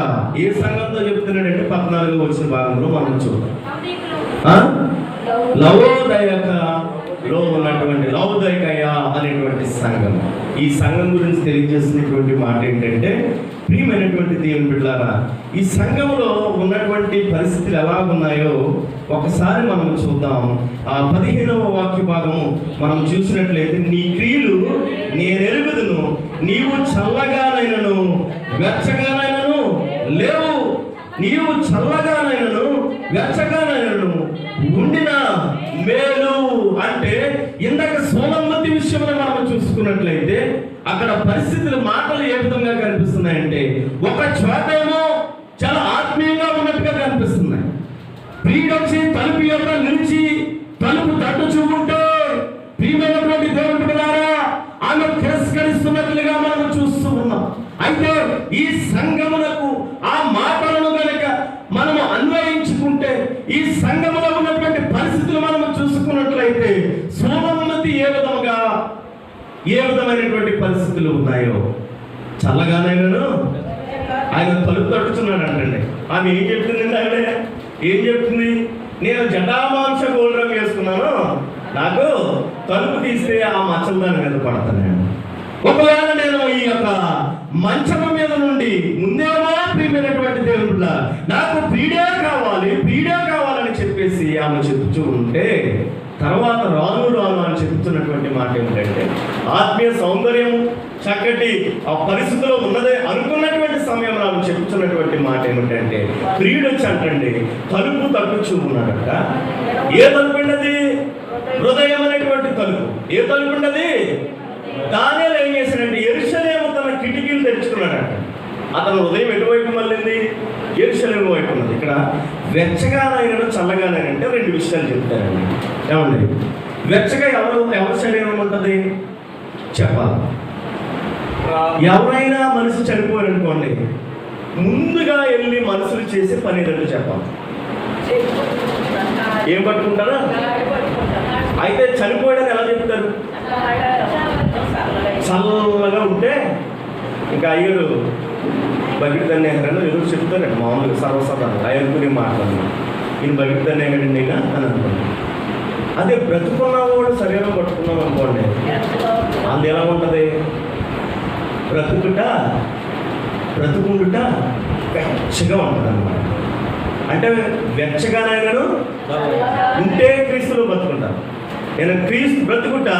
Speaker 2: ఏ సంఘంతో చెప్తున్నాడంటే 14వ వచన భాగంలో మనం చూద్దాం. లవోదయకలో ఉన్నటువంటి లవోదయకయ అనేటువంటి సంఘం. ఈ సంఘం గురించి తెలియజేసినటువంటి మాట ఏంటంటే, ప్రియమైనటువంటి దేవుని బిడ్డలారా, ఈ సంఘంలో ఉన్నటువంటి పరిస్థితులు ఎలా ఉన్నాయో ఒకసారి మనం చూద్దాం. ఆ 15వ వాక్య భాగము మనం చూసినట్లయితే, నీ క్రియలు నేనెరుగుదును, నీవు చల్లగానైనను వెచ్చగానైనను లేవు. నీవు చల్లగానైనను వెచ్చగానైనను ఉండిన మేలు అంటే, ఇందాక సోలొమోను విషయంలో మనం చూసుకున్నట్లయితే అక్కడ పరిస్థితులు, మాటలు ఏ విధంగా కనిపిస్తున్నాయంటే, ఒక చోటేమో చాలా ఆత్మీయంగా ఉన్నట్టుగా కనిపిస్తున్నాయి. ప్రియుడొచ్చి తలుపు యొక్క నిలిచి తలుపు తట్టుచూ ఉంటే, ప్రియమైనటువంటి దేవుని బిడ్డలారా, ఈ సంఘమునకు ఆ మాటలను గనక మనము అన్వయించుకుంటే, ఈ సంఘములో ఉన్నటువంటి పరిస్థితులు మనము చూసుకున్నట్లయితే సోమోన్నతి ఏ విధమైనటువంటి పరిస్థితులు ఉన్నాయో, చల్లగానైనాను ఆయన తలుపు తట్టుచున్నాడు అంటండి. ఆమె ఏం చెప్తుందండి? ఆవిడ ఏం చెప్తుంది? నేను జటామాంస గోల్డ్ రంగు వేసుకున్నాను, నాకు తలుపు తీస్తే ఆ మచ్చలు దాని మీద పడతాను. ఒకవేళ నేను ఈ యొక్క మంచం మీద నుండి ముందేమో ప్రియమైనటువంటి దేవుళ్ళ నాకు పీడే కావాలని చెప్పేసి ఆమె చెప్తూ ఉంటే, తర్వాత రాను అని చెప్తున్నటువంటి మాట ఏమిటంటే, ఆత్మీయ సౌందర్యం చక్కటి ఆ పరిస్థితిలో ఉన్నదే అనుకున్నటువంటి సమయంలో ఆమె చెప్తున్నటువంటి మాట ఏమిటంటే, ప్రియుడు వచ్చి అంటండి తలుపు తట్టుచూ ఉన్నాడట. ఏ తలుపు ఉండది? హృదయం అనేటువంటి తలుపు. ఏ తలుపు ఉండది? దానియేలు ఏం చేశాడంటే, యెరూషలేము తన కిటికీలు తెరుచుకున్నాడట. అతను హృదయం ఎటువైపు మళ్ళింది? యెరూషలేము వైపు ఉన్నది. ఇక్కడ వెచ్చగానైనా చల్లగానైనా రెండు విషయాలు చెప్తారండి. ఏమండి? వెచ్చగా ఎవరి శరీరం ఉంటుంది చెప్పాలి. ఎవరైనా మనిషి చనిపోయారనుకోండి, ముందుగా వెళ్ళి మనుషులు చేసే పని ఏదంటే చెప్పాలి. ఏం పట్టుకుంటారా? అయితే చనిపోయాడని ఎలా చెప్తారు? చల్లగా ఉంటే ఇంకా అయ్యారు బకెట్ తన్నేహారని ఎదురు చెప్తారండి. మామూలుగా సర్వసాధారణ అయ్యనుకుని మాట్లాడుతున్నాను, ఈయన బకెట్ తన్నేహాడండి ఇక అని అనుకున్నాను. అదే బ్రతుకున్నవాడు శరీరం పట్టుకున్నాం అనుకోండి, అది ఎలా ఉంటుంది? బ్రతుకుండుట వెచ్చగా ఉంటుంది అన్నమాట. అంటే వెచ్చగానైనాను ఉంటే క్రీస్తులో బతుకుంటాను. నేను బ్రతుకుంటా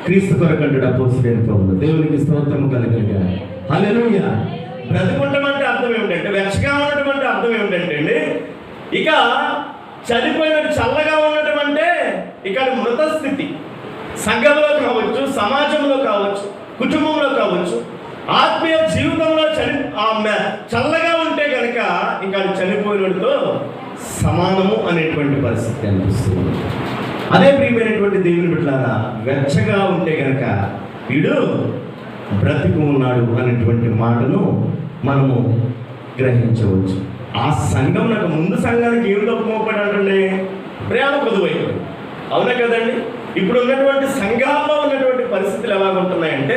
Speaker 2: క్రీస్తు కొరకంటుడు అపోస్తలుడైన పౌలు. దేవునికి స్తోత్రము కలుగునుగాక. హల్లెలూయా. బ్రతుకుంటం అంటే అర్థం ఏమిటంటే, వెచ్చగా ఉండటం అంటే అర్థం ఏమిటంటే అండి, ఇక చనిపోయినట్టు చల్లగా ఉండటం అంటే ఇక మృత స్థితి. సంఘంలో కావచ్చు, సమాజంలో కావచ్చు, కుటుంబంలో కావచ్చు, ఆత్మీయ జీవితంలో చల్లగా ఉంటే కనుక ఇక చనిపోయినతో సమానము అనేటువంటి పరిస్థితి అనిపిస్తుంది. అదే ప్రియమైనటువంటి దేవుని బిడ్డలారా, వెచ్చగా ఉంటే కనుక వీడు బ్రతికి ఉన్నాడు అనేటువంటి మాటను మనము గ్రహించవచ్చు. ఆ సంఘం నాకు ముందు సంఘానికి ఏం తప్పుకోపడండి? ప్రేమ కొదువైపోయింది. అవునా కదండి? ఇప్పుడు ఉన్నటువంటి సంఘాల్లో ఉన్నటువంటి పరిస్థితులు ఎలా ఉంటున్నాయంటే,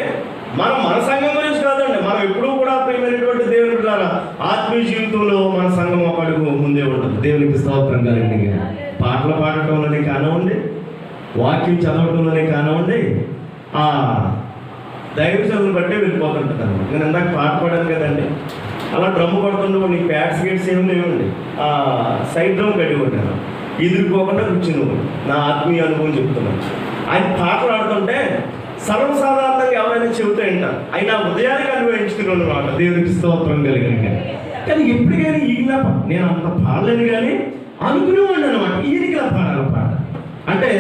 Speaker 2: మన సంఘం గురించి కాదండి, మనం ఎప్పుడూ కూడా ప్రియమైనటువంటి దేవుని బిడ్డలారా ఆత్మీయ జీవితంలో మన సంఘం ఒక అడుగు ముందే ఉంటుంది. దేవునికి స్తోత్రం కలండి. పాటలు పాడటంలోనే కానివ్వండి, వాక్యం చదవటంలోనే కానివ్వండి, ఆ దైవ చదువుని బట్టే వెళ్ళిపోతుంటాను. నేను ఇందాక పాట పాడాను కదండి, అలా డ్రమ్ము కొడుతుండే నీ ప్యాడ్స్ గేట్స్ ఏమి లేవండి, ఆ సైడ్ డ్రమ్ కట్టి కొట్టాను, ఎదురుకోకుండా కూర్చుని నా ఆత్మీయ అనుభవం చెప్తున్నాను. ఆయన పాటలు ఆడుతుంటే సర్వసాధారణంగా ఎవరైనా చెబుతూ ఉంటారు, ఆయన ఉదయానికి అనుభవించుకున్నాను మాట. దేవునికి స్తోత్రం కలిగిన. కానీ ఎప్పటికైనా ఈయన నేను అంత పాడలేను కానీ అనుకునేవాడిని అనమాట, ఈయనకి ఇలా పాడాలి పాట అంటే.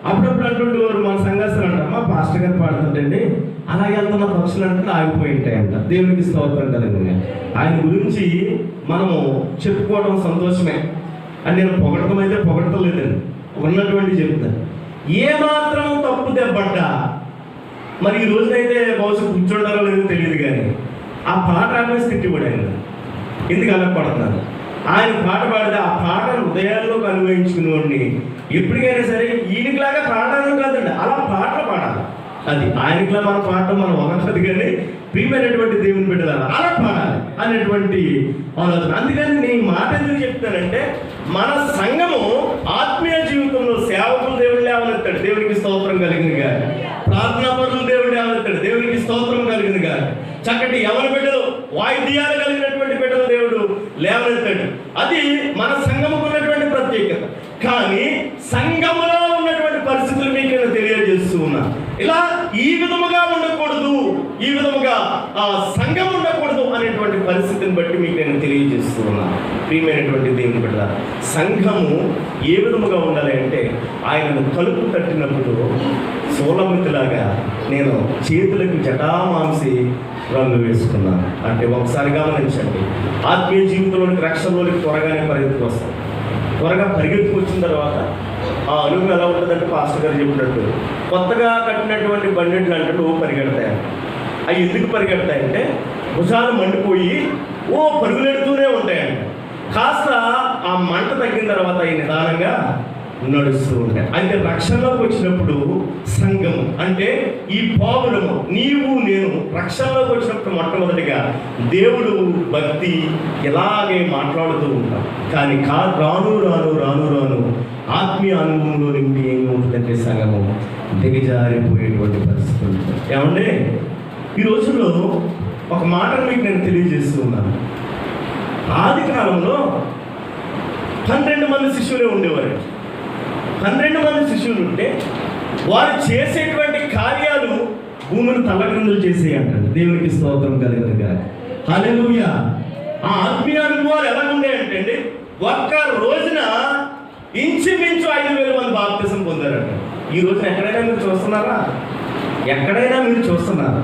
Speaker 2: అప్పుడప్పుడు అంటుండే వారు మన సంఘస్థులు అంటారు, మా పాస్టర్ గారు పాడుతుంటండి అలాగే వెళ్తున్న పక్షులు అంటే ఆగిపోయి ఉంటాయంట. దేవునికి స్తోత్రం కలిగిన. ఆయన గురించి మనము చెప్పుకోవడం సంతోషమే అని నేను పొగడటం అయితే పొగడటం లేదండి, ఉన్నటువంటి చెప్తాను. ఏమాత్రం తప్పు దెబ్బడ్డా మరి ఈ రోజునైతే బహుశా కూర్చుంటారో లేదో తెలియదు కానీ ఆ పాట ఆపేసి తిట్టిపడాను. ఎందుకు అలా పడుతున్నాను? ఆయన పాట పాడితే ఆ పాటను హృదయాల్లోకి అనుభవించుకునేవాడిని. ఎప్పటికైనా సరే ఈయనకిలాగా పాడడం కాదండి, అలా పాటలు పాడాలి. అది ఆయనకిలా మనం పాడటం మనం ఒకటి కానీ ప్రియమైనటువంటి దేవుని బిడ్డలారా అలా పాడాలి అనేటువంటి ఆలోచన. అందుకని నేను మాట ఎందుకు చెప్తానంటే, మన సంఘము ఆత్మీయ జీవితంలో సేవకులు దేవుడు లేవనెత్తాడు. దేవునికి స్తోత్రం కలిగింది గారు. ప్రార్థనా పరులు దేవుడు లేవనెత్తాడు. దేవునికి స్తోత్రం కలిగింది గారు. చక్కటి ఎవరి బిడ్డలు వాయిద్యాలు కలిగినటువంటి బిడ్డలు దేవుడు లేవనెత్తాడు. అది మన సంఘముకు ఉన్నటువంటి ప్రత్యేకత. కానీ సంఘములో ఉన్నటువంటి పరిస్థితులు మీకు నేను తెలియజేస్తూ ఉన్నా. ఇలా ఈ విధముగా ఉండకూడదు, ఈ విధముగా సంఘం ఉండకూడదు అనేటువంటి పరిస్థితిని బట్టి మీకు నేను తెలియజేస్తూ ఉన్నా. ప్రియమైనటువంటి దేవుని బిడ్డ, సంఘము ఏ విధముగా ఉండాలి అంటే, ఆయనను తలుపు తట్టినప్పుడు సోలమితిలాగా నేను చేతులకు జటామాంసి రంగు వేసుకున్నాను. అంటే ఒకసారి గమనించండి, ఆత్మీయ జీవితంలోనికి రక్షణలోనికి త్వరగానే పరిగెత్తుకు వస్తాం. త్వరగా పరిగెత్తుకు వచ్చిన తర్వాత ఆ అనుభవం ఎలా ఉంటుందంటే, పాస్టర్ గారు చెప్పినట్టు కొత్తగా కట్టినటువంటి బండిట్లు అంటే పరిగెడతాయి. అవి ఎందుకు పరిగెడతాయంటే, భుజాలు మండిపోయి పరుగులెడుతూనే ఉంటాయంట. కాస్త ఆ మంట తగ్గిన తర్వాత ఈ నిదానంగా నడుస్తూ ఉంటాయి. అంటే రక్షణలోకి వచ్చినప్పుడు సంఘము అంటే ఈ పావులము నీవు నేను రక్షణలోకి వచ్చినప్పుడు మొట్టమొదటిగా దేవుడు భక్తి ఇలాగే మాట్లాడుతూ ఉంటాం. కానీ రాను రాను రాను రాను ఆత్మీయ అనుభవంలో నిండి ఏమి ఉంటుందంటే సంఘము దిగజారిపోయేటువంటి పరిస్థితులు. ఏమంటే ఈ రోజుల్లో ఒక మాటను మీకు నేను తెలియజేస్తూ ఉన్నాను. ఆది కాలంలో 12 మంది శిష్యులే ఉండేవారు. 12 మంది శిష్యులు ఉంటే వారు చేసేటువంటి కార్యాలు భూమిని తల్లక్రిందులు చేసే అంటారు. దేవునికి స్తోత్రం కలుగునుగా. హల్లెలూయా. ఆ ఆత్మీయ అనుభవాలు ఎలా ఉన్నాయంటే అండి, ఒక్క రోజున ఇంచుమించు 5,000 మంది బాప్తిసం పొందారంట. ఈ రోజున ఎక్కడైనా మీరు చూస్తున్నారా? ఎక్కడైనా మీరు చూస్తున్నారా?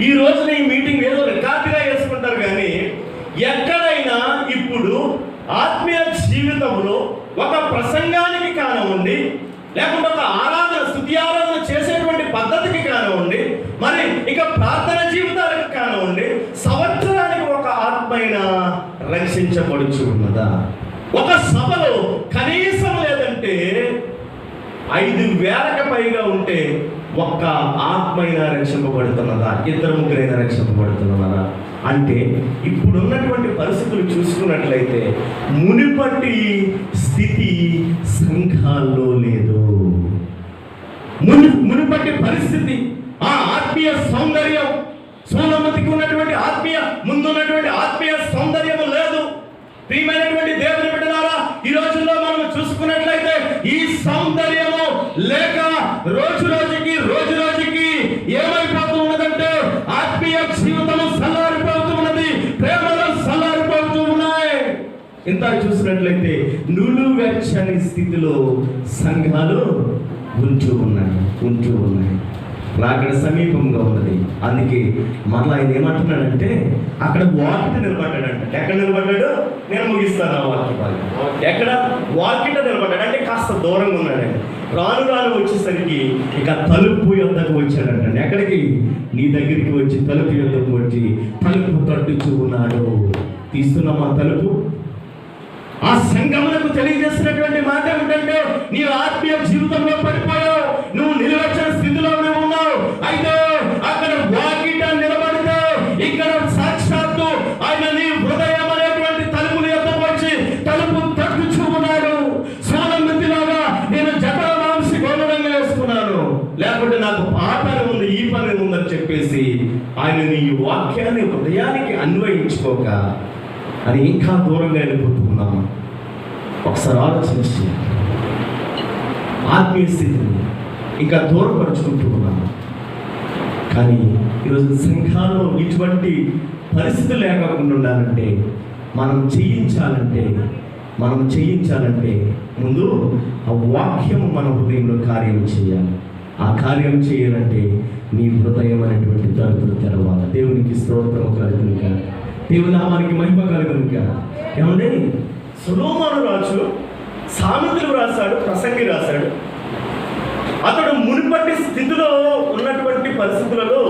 Speaker 2: ఈ రోజున ఈ మీటింగ్ ఏదో రికార్డుగా వేసుకుంటారు, కానీ ఎక్కడైనా ఇప్పుడు ఆత్మీయ జీవితంలో ఒక ప్రసంగానికి కానివ్వండి, లేకుంటే ఒక ఆరాధన స్తుతి ఆరాధన చేసేటువంటి పద్ధతికి కానివ్వండి, మరి ఇక ప్రార్థన జీవితాలకు కానివ్వండి, సంవత్సరానికి ఒక ఆత్మైన రక్షించబడుచు ఉన్నదా? ఒక సభలో కనీసం లేదంటే 5,000కి పైగా ఉంటే ఒక్క ఆత్మైనా రక్షింపబడుతున్నదా? 2-3 రక్షింపబడుతున్నదా? అంటే ఇప్పుడున్నటువంటి పరిస్థితులు చూసుకున్నట్లయితే మునిపటి స్థితి సంఘాల్లో లేదు. మునిపటి పరిస్థితి, ఆ ఆత్మీయ సౌందర్యం, సోలమతికి ఉన్నటువంటి ముందున్నటువంటి ఆత్మీయ సౌందర్యం లేదు. ప్రియమైనటువంటి దేవుని బిడ్డలారా, ఈ రోజుల్లో మనం చూసుకున్నట్లయితే ఈ సౌందర్యము లేక రోజు రోజుకి ఏమైపోతూ ఉన్నదంటే ఆత్మీయ జీవితము సల్లారిపోతూ ఉన్నది, ప్రేమలు సల్లారిపోతూ ఉన్నాయి. ఇంత చూసినట్లయితే నులువెచ్చని స్థితిలో సంఘాలు ఉంటూ ఉన్నాయి. రాకడ సమీపంగా ఉన్నది. అందుకే మరలా ఆయన ఏమంటున్నాడంటే అక్కడ వాకిట నిలబడ్డాడంట. ఎక్కడ నిలబడ్డాడు? నేను ముగిస్తాను ఆ వాక్యం. ఎక్కడ? వాకిట నిలబడ్డాడు అంటే కాస్త దూరంగా ఉన్నాడండి. రాను వచ్చేసరికి ఇక తలుపు యొద్దకు వచ్చాడంట. ఎక్కడికి? నీ దగ్గరికి వచ్చి తలుపు యొద్దకు వచ్చి తలుపు తట్టుచూ ఉన్నాడు. తీస్తున్నామా తలుపు? ఆ సంఘములకు తెలియజేసినటువంటి మాట ఏమిటంటే, నీ ఆత్మీయ జీవితంలో పడిపోయావు, నువ్వు నిలవచ్చిన స్థితిలో నువ్వు ఉన్నావు. అయితే అక్కడ వాకిట నిలబడితే ఇక్కడ సాక్షాత్తు ఆయన నీ హృదయం అనేటువంటి తలుపులు ఎద్దకు వచ్చి తలుపు తట్టుచూ ఉన్నాడు. సోలమతిలాగా నేను జటల మాంసి గౌరవంగా వేసుకున్నాను, లేకుంటే నాకు ఆ పని ఉంది ఈ పని ఉందని చెప్పేసి ఆయన నీ వాక్యాన్ని హృదయానికి అన్వయించుకోక అని ఇంకా దూరంగా వెళ్ళిపోతున్నాము. ఒకసారి ఆలోచించి ఆత్మీయ స్థితిని ఇంకా దూరపరుచుకుంటూ ఉన్నాము. కానీ ఈరోజు సంఘాల్లో ఇటువంటి పరిస్థితులు లేకుండా ఉండాలంటే మనం చేయించాలంటే ముందు ఆ వాక్యము మన హృదయంలో కార్యం చేయాలి. ఆ కార్యం చేయాలంటే నీ హృదయం అనేటువంటి తలుపులు తెరవాలి. దేవునికి స్తోత్రము కలుగునుగా, దేవుని నామానికి మహిమ కలుగునుగా. ఏమండి, సొలొమోను రాజు సామెతలు రాశాడు, ప్రసంగి రాశాడు. అతడు మునుపటి స్థితిలో ఉన్నటువంటి పరిస్థితులలో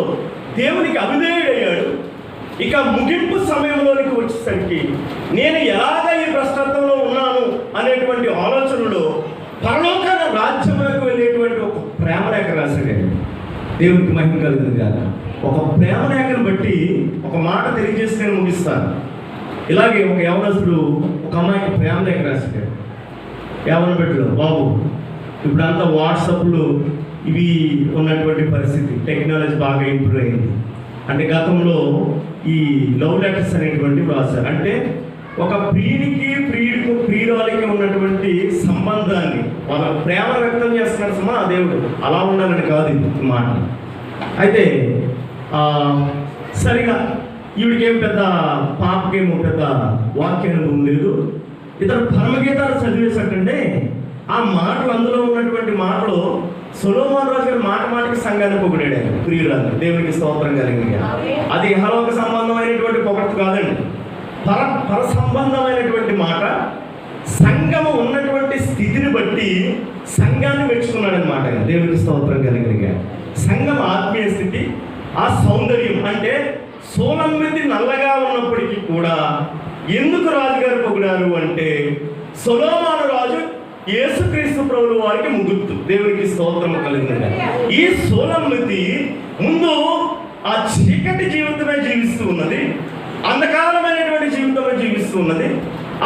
Speaker 2: దేవునికి అవిధేయుడయ్యాడు. ఇక ముగింపు సమయంలోనికి వచ్చేసరికి నేను ఎలాగ ఈ భ్రష్టత్వంలో ఉన్నాను అనేటువంటి ఆలోచనలో పరలోక రాజ్యములకు వెళ్ళేటువంటి ఒక ప్రేమరేఖ రాశాడు. దేవునికి మహిమ కలుగునుగా. ఒక ప్రేమరేఖను బట్టి ఒక మాట తెలియజేసి నేను ముగిస్తాను. ఇలాగే ఒక యవనస్తుడు ఒక అమ్మాయికి ప్రేమరేఖ రాశాడు. యవన బిడ్డలు, బాబు ఇప్పుడంతా వాట్సాప్లు ఇవి ఉన్నటువంటి పరిస్థితి, టెక్నాలజీ బాగా ఇంప్రూవ్ అయింది. అంటే గతంలో ఈ లవ్ లెటర్స్ అనేటువంటివి రాశారు. అంటే ఒక ప్రియురాలికి ఉన్నటువంటి సంబంధాన్ని వాళ్ళ ప్రేమ వ్యక్తం చేస్తున్నాడు సుమా దేవుడు. అలా ఉండాలని కాదు ఈ మాట. అయితే సరిగా ఈవిడికేం పెద్ద పాపకేమో పెద్ద వాక్యానుభవం లేదు. ఇతను పరమగీతాలు చదివేసటంటే ఆ మాటలు, అందులో ఉన్నటువంటి మాటలు సొలొమోను రాజు గారు మాటికి సంఘాన్ని పొగిడాడు. ప్రియురాలు, దేవునికి స్తోత్రం కలిగింది. అది ఇహలోక సంబంధమైనటువంటి పొగడ్త కాదండి, పర సంబంధమైనటువంటి మాట. సంఘము ఉన్నటువంటి స్థితిని బట్టి సంఘాన్ని మెచ్చుకున్నాడు అనమాట. దేవునికి స్తోత్రం కలిగింది. సంఘం ఆత్మీయ స్థితి, ఆ సౌందర్యం అంటే సోలమ్మితి నల్లగా ఉన్నప్పటికీ కూడా ఎందుకు రాజుగారు పొగిడారు అంటే సొలొమోను రాజు యేసుక్రీస్తు ప్రభువు వారికి ముగుర్తు. దేవునికి స్తోత్రం కలిగింది. ఈ సోలమ్మితి ముందు ఆ చీకటి జీవితమే జీవిస్తూ ఉన్నది, అంధకారమైనటువంటి జీవితమే జీవిస్తూ ఉన్నది.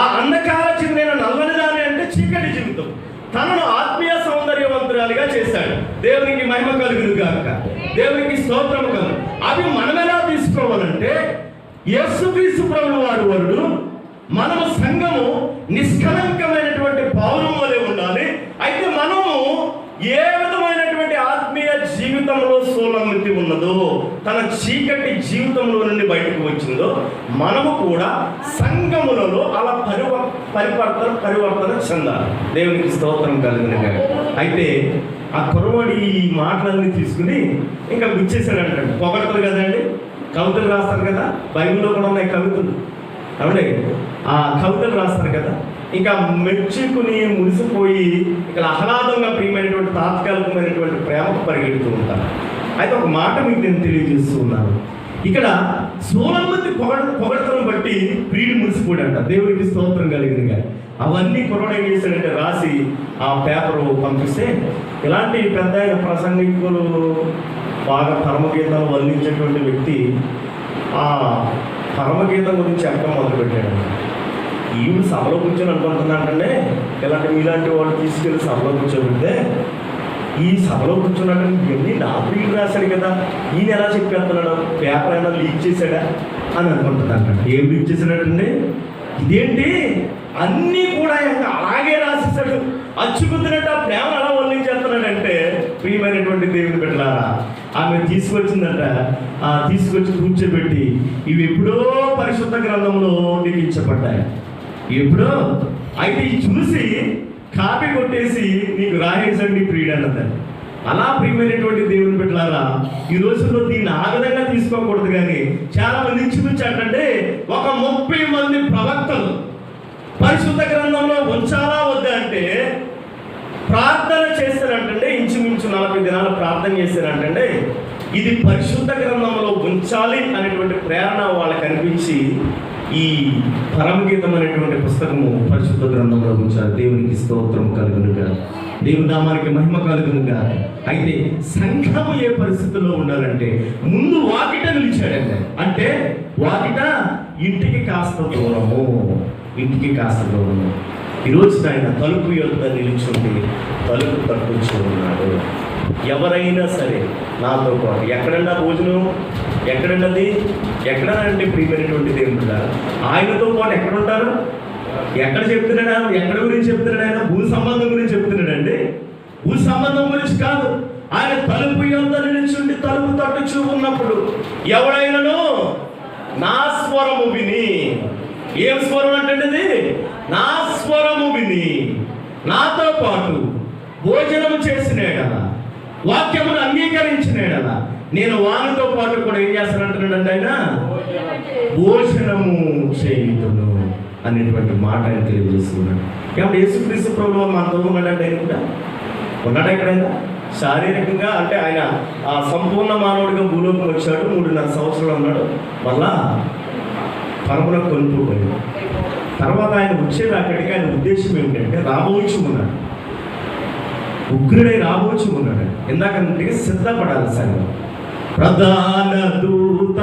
Speaker 2: ఆ అంధకార చెందిన నల్లని దాని అంటే చీకటి జీవితం. తనను ఆత్మీయ సౌందర్యవంతురాలిగా చేశాడు. దేవునికి మహిమ కలుగును గాక, దేవునికి స్తోత్రం కలుగు. అవి మనం ఎలా తీసుకోవాలంటే యేసుక్రీస్తు ప్రభువు వారు వరుడు, మనము సంఘము నిష్కలంకమైనటువంటి పౌరం వలె ఉండాలి. అయితే మనము ఏ విధమైనటువంటి ఆత్మీయ జీవితంలో సోలమ్మితి ఉన్నదో, తన చీకటి జీవితంలో నుండి బయటకు వచ్చిందో, మనము కూడా సంఘములలో అలా పరివర్తన చెందాలి. దేవునికి స్తోత్రం కలిగిన. అయితే ఆ కుర్రవాడి ఈ మాటలన్నీ తీసుకుని ఇంకా గుచ్చేసాడంటే, పొగడతారు కదండి, కవితలు రాస్తారు కదా, బైబిల్లో కూడా ఉన్నాయి కవితలు, అవునే ఆ కవితలు రాస్తారు కదా. ఇంకా మెచ్చుకుని మురిసిపోయి ఇక్కడ ఆహ్లాదంగా ప్రియమైనటువంటి తాత్కాలికమైనటువంటి ప్రేమకు పరిగెడుతూ ఉంటారు. అయితే ఒక మాట మీకు నేను తెలియజేస్తూ ఉన్నాను. ఇక్కడ సోలమ్మితి పొగడతను బట్టి ప్రియుడు మురిసిపోయాడంట. దేవుడికి స్తోత్రం కలిగిందిగా. అవన్నీ కుర్రాడు ఏం చేశాడంటే రాసి ఆ పేపరు పంపిస్తే, ఇలాంటి పెద్ద ప్రసంగికులు బాగా పరమగీతాలు వర్ణించేటువంటి వ్యక్తి ఆ పరమగీతం గురించి ఎక్కడం మొదలుపెట్టాడు. ఈవిడ సభలో కూర్చొని అనుకుంటుందంటే, ఇలాంటి మీలాంటి వాళ్ళు తీసుకెళ్ళి సభలో కూర్చోబెడితే, ఈ సభలో కూర్చున్నట్టు ఇవన్నీ నా ప్రియుడు రాశాడు కదా, ఈయన ఎలా చెప్పేస్తున్నాడు, పేపర్ అయినా లీక్ చేశాడా అని అనుకుంటుందంట. ఏం లీక్ చేశాడంటే, ఇదేంటి అన్నీ కూడా అలాగే రాసేసాడు, అచ్చుకుతున్నట్టు ఆ ప్రేమ ఎలా వర్ణించేస్తున్నాడంటే, ప్రియమైనటువంటి దేవుని బిడ్డలారా, ఆమె తీసుకొచ్చిందంట. తీసుకొచ్చి కూర్చోబెట్టి, ఇవి ఎప్పుడో పరిశుద్ధ గ్రంథంలో లిఖించబడ్డాయి, ఎప్పుడో. అయితే ఇది చూసి కాపీ కొట్టేసి నీకు రాయేసండి ప్రియుడు అన్నదాన్ని. అలా ప్రియమైనటువంటి దేవుని బిడ్డలారా, ఈ రోజుల్లో దీన్ని ఆ విధంగా తీసుకోకూడదు. కానీ చాలా మంది ఇంచుమించాటంటే ఒక 30 మంది ప్రవక్తలు పరిశుద్ధ గ్రంథంలో ఉంచాలా వద్దా అంటే ప్రార్థన చేస్తారంటే, ఇంచుమించు 40 దినాలు ప్రార్థన చేస్తారంటే ఇది పరిశుద్ధ గ్రంథంలో ఉంచాలి అనేటువంటి ప్రేరణ వాళ్ళకి అనిపించి ఈ పరమగీతం అనేటువంటి పుస్తకము పరిశుద్ధ గ్రంథంలో ఉంచాలి. దేవునికి స్తోత్రం కలుగునుగా, దేవుని నామానికి మహిమ కలుగునుగా. అయితే సంఘము ఏ పరిస్థితుల్లో ఉండాలంటే ముందు వాకిట నిలిచాడండి. అంటే వాకిట ఇంటికి కాస్త దూరము, ఇంటికి కాస్త దూరము. ఈరోజు ఆయన తలుపు యొద్ద నిలిచుండి తలుపు తట్టుచూ ఉన్నాడు. ఎవరైనా సరే నాతో పాటు ఎక్కడన్నా భోజనం, ఎక్కడన్నది, ఎక్కడనండి ప్రియమైనటువంటి దేవుడు ఆయనతో పాటు ఎక్కడుంటారు, ఎక్కడ చెప్తున్నాడా, ఎక్కడ గురించి చెప్తున్నాడు ఆయన? భూ సంబంధం గురించి చెప్తున్నాడండి. భూ సంబంధం గురించి కాదు, ఆయన తలుపు యొద్ద నిలిచుండి తలుపు తట్టుచూ ఉన్నప్పుడు ఎవడైనాను నా స్వరము విని, ఏం స్వరం అంటే నా స్వరము విని నాతో పాటు భోజనము చేసినాడలా, వాక్యమును అంగీకరించినాడలా, నేను వానితో పాటు కూడా ఏం చేస్తానంటున్నాడండి ఆయన? భోజనము చేయుదును అనేటువంటి మాట ఆయన తెలియజేస్తున్నాడు. కాబట్టి యేసుక్రీస్తు ప్రభువు మనతో ఉన్నాడంటే ఆయన కూడా ఉన్నాడా ఎక్కడైనా? శారీరకంగా అంటే ఆయన ఆ సంపూర్ణ మానవుడిగా భూలోకం వచ్చాడు, 3.5 సంవత్సరాలు ఉన్నాడు, మళ్ళా పరములకు కొనుక్కోపోయాడు. తర్వాత ఆయన వచ్చేది అక్కడికి ఆయన ఉద్దేశం ఏమిటంటే రాబోచ్చు ఉన్నాడు, ఉగ్రుడై రాబోచ్చు ఉన్నాడు. ఎందుకంటే సిద్ధపడాలి సంఘం. ప్రధాన దూత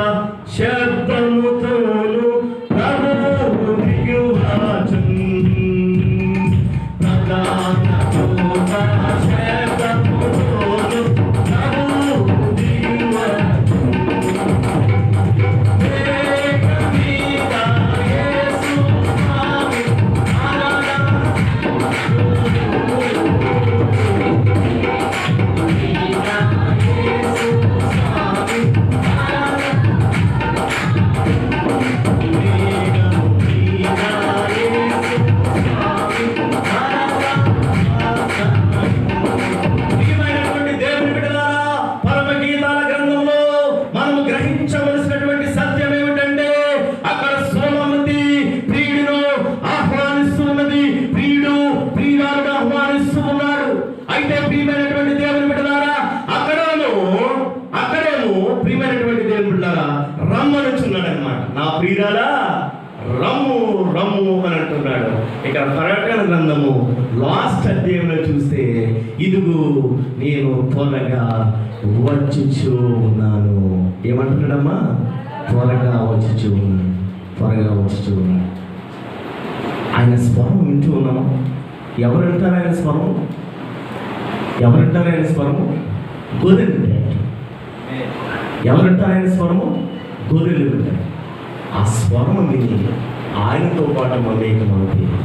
Speaker 2: శబ్దముతోను ప్రభువు దిగువాచున్, ప్రధాన దూత శబ్దముతోను ప్రభువు దిగువాచున్. ప్రియురాలా రమ్ము రమ్ము అని అంటున్నాడు. ఇక్కడ ప్రకటన గ్రంథము లాస్ట్ అధ్యాయంలో చూస్తే ఇదిగో నేను త్వరగా వచ్చుచూ ఉన్నాను. ఏమంటున్నాడమ్మా? త్వరగా వచ్చుచూ ఉన్నాను, త్వరగా వచ్చుచూ ఉన్నాను. ఆయన స్వరం వింటూ ఉన్నాము. ఎవరంటారు ఆయన స్వరం? ఎవరంటారు ఆయన స్వరము? గొర్రెలు వింటారు. ఎవరంటారు ఆయన స్వరము? గొర్రెలు వింటారు. ఆ స్వరం విని ఆయనతో పాటు మమేకమవుతుంది.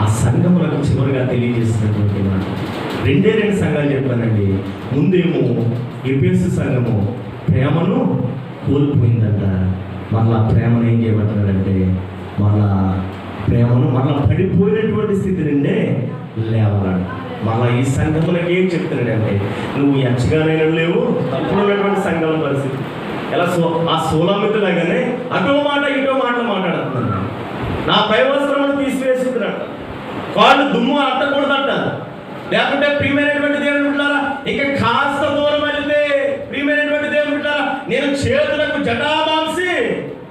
Speaker 2: ఆ సంఘములకు చివరిగా తెలియజేసినటువంటి మాట రెండే సంఘాలు చెప్పానండి. ముందేమో ఎఫెసు సంఘము ప్రేమను కోల్పోయిందంట. మళ్ళా ప్రేమను ఏం చేయమంటున్నాడంటే మళ్ళా పడిపోయినటువంటి స్థితి నుండే లేవన్నాడు. మళ్ళా ఈ సంఘములకు ఏం చెప్తున్నాడంటే నువ్వు ఎంచగానైనా లేవు. అప్పుడు ఉన్నటువంటి సంఘాల పరిస్థితి ఎలా ఆ సోలామితులాగానే అటో మాట ఇటో మాటలు మాట్లాడుతున్నాడు. నా పై వస్త్రమును తీసివేస్తున్నాడు. వాళ్ళు దుమ్ము అట్టకూడదంట. లేకుంటే ప్రియమైనటువంటి దేవుని బిడ్డలారా, ఇక కాస్త దూరం వెళితే ప్రియమైనటువంటి దేవుని బిడ్డలారా, నేను చేతులకు జటామాంసి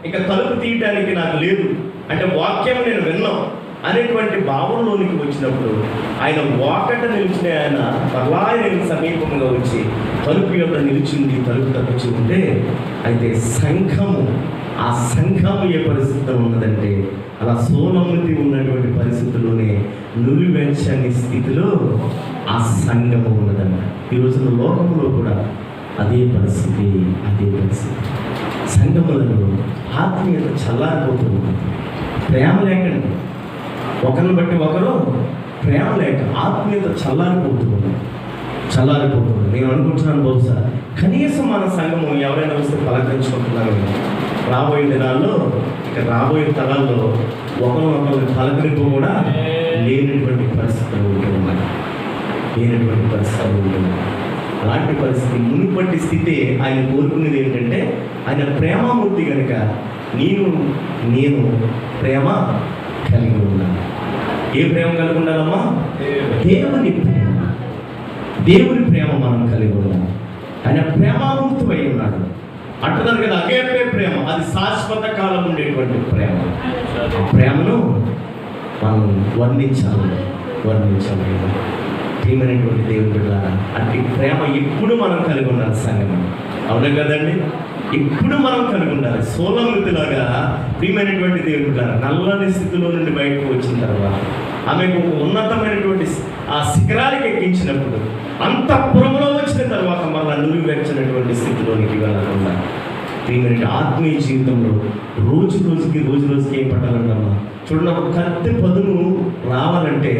Speaker 2: ఇక తలుపు తీయటానికి నాకు లేదు అంటే వాక్యం నేను విన్నాం అనేటువంటి భావంలోనికి వచ్చినప్పుడు ఆయన వాకట నిలిచిన ఆయన పర్లాయన సమీపంగా వచ్చి తలుపు యొక్క నిలిచింది. తలుపు తప్పించి ఉంటే అయితే ఆ సంఘము ఏ పరిస్థితిలో ఉన్నదంటే అలా సోలముతి ఉన్నటువంటి పరిస్థితుల్లోనే నులివెంచని స్థితిలో ఆ సంఘము ఉన్నదన్న. ఈ రోజున లోకంలో కూడా అదే పరిస్థితి. సంఘములలో ఆత్మీయత చల్లారిపోతుంది. ప్రేమ లేకండి, ఒకరిని బట్టి ఒకరు ప్రేమ లేక ఆత్మీయత చల్లారిపోతుంది. నేను అనుకుంటున్నాను బహుశా కనీసం మన సంఘము ఎవరైనా వస్తే పలకరించుకుంటున్నాను. రాబోయే దినాల్లో రాబోయే తరాల్లో ఒకరిని పలకరింపు కూడా లేనటువంటి పరిస్థితులు ఉంటున్నాయి. అలాంటి పరిస్థితి మునుపటి స్థితి ఆయన కోరుకునేది ఏంటంటే ఆయన ప్రేమమూర్తి కనుక నేను ప్రేమ కలిగి ఉన్నాను. ఏ ప్రేమ కలిగి ఉండాలమ్మా? దేవుని ప్రేమ మనం కలిగి ఉన్నాం. ఆయన ప్రేమామూర్తి అయి ఉన్నాడు. అంటున్నారు కదా అగేపే ప్రేమ, అది శాశ్వత కాలం ఉండేటువంటి ప్రేమ. ఆ ప్రేమను మనం వర్ణించాలి. ప్రియమైనటువంటి దేవుని బిడ్డలారా, అట్టి ప్రేమ ఎప్పుడు మనం కలిగి ఉండాలి. సంఘం అవునా కదండి? ఎప్పుడు మనం కలిగి ఉండాలి. సోలమృతిలాగా ప్రియమైనటువంటి దేవుని బిడ్డలారా, నల్లని స్థితిలో నుండి బయటకు వచ్చిన తర్వాత ఆమెకు ఉన్నతమైనటువంటి ఆ శిఖరానికి ఎక్కించినప్పుడు అంతఃపురంలో వచ్చిన తర్వాత మళ్ళీ నులివెచ్చనటువంటి స్థితిలోనికి వెళ్ళకుండా ప్రియమైన ఆత్మీయ జీవితంలో రోజు రోజుకి ఏం పట్టాలంటమ్మా? చూడండి, ఒక కత్తి పదును రావాలంటే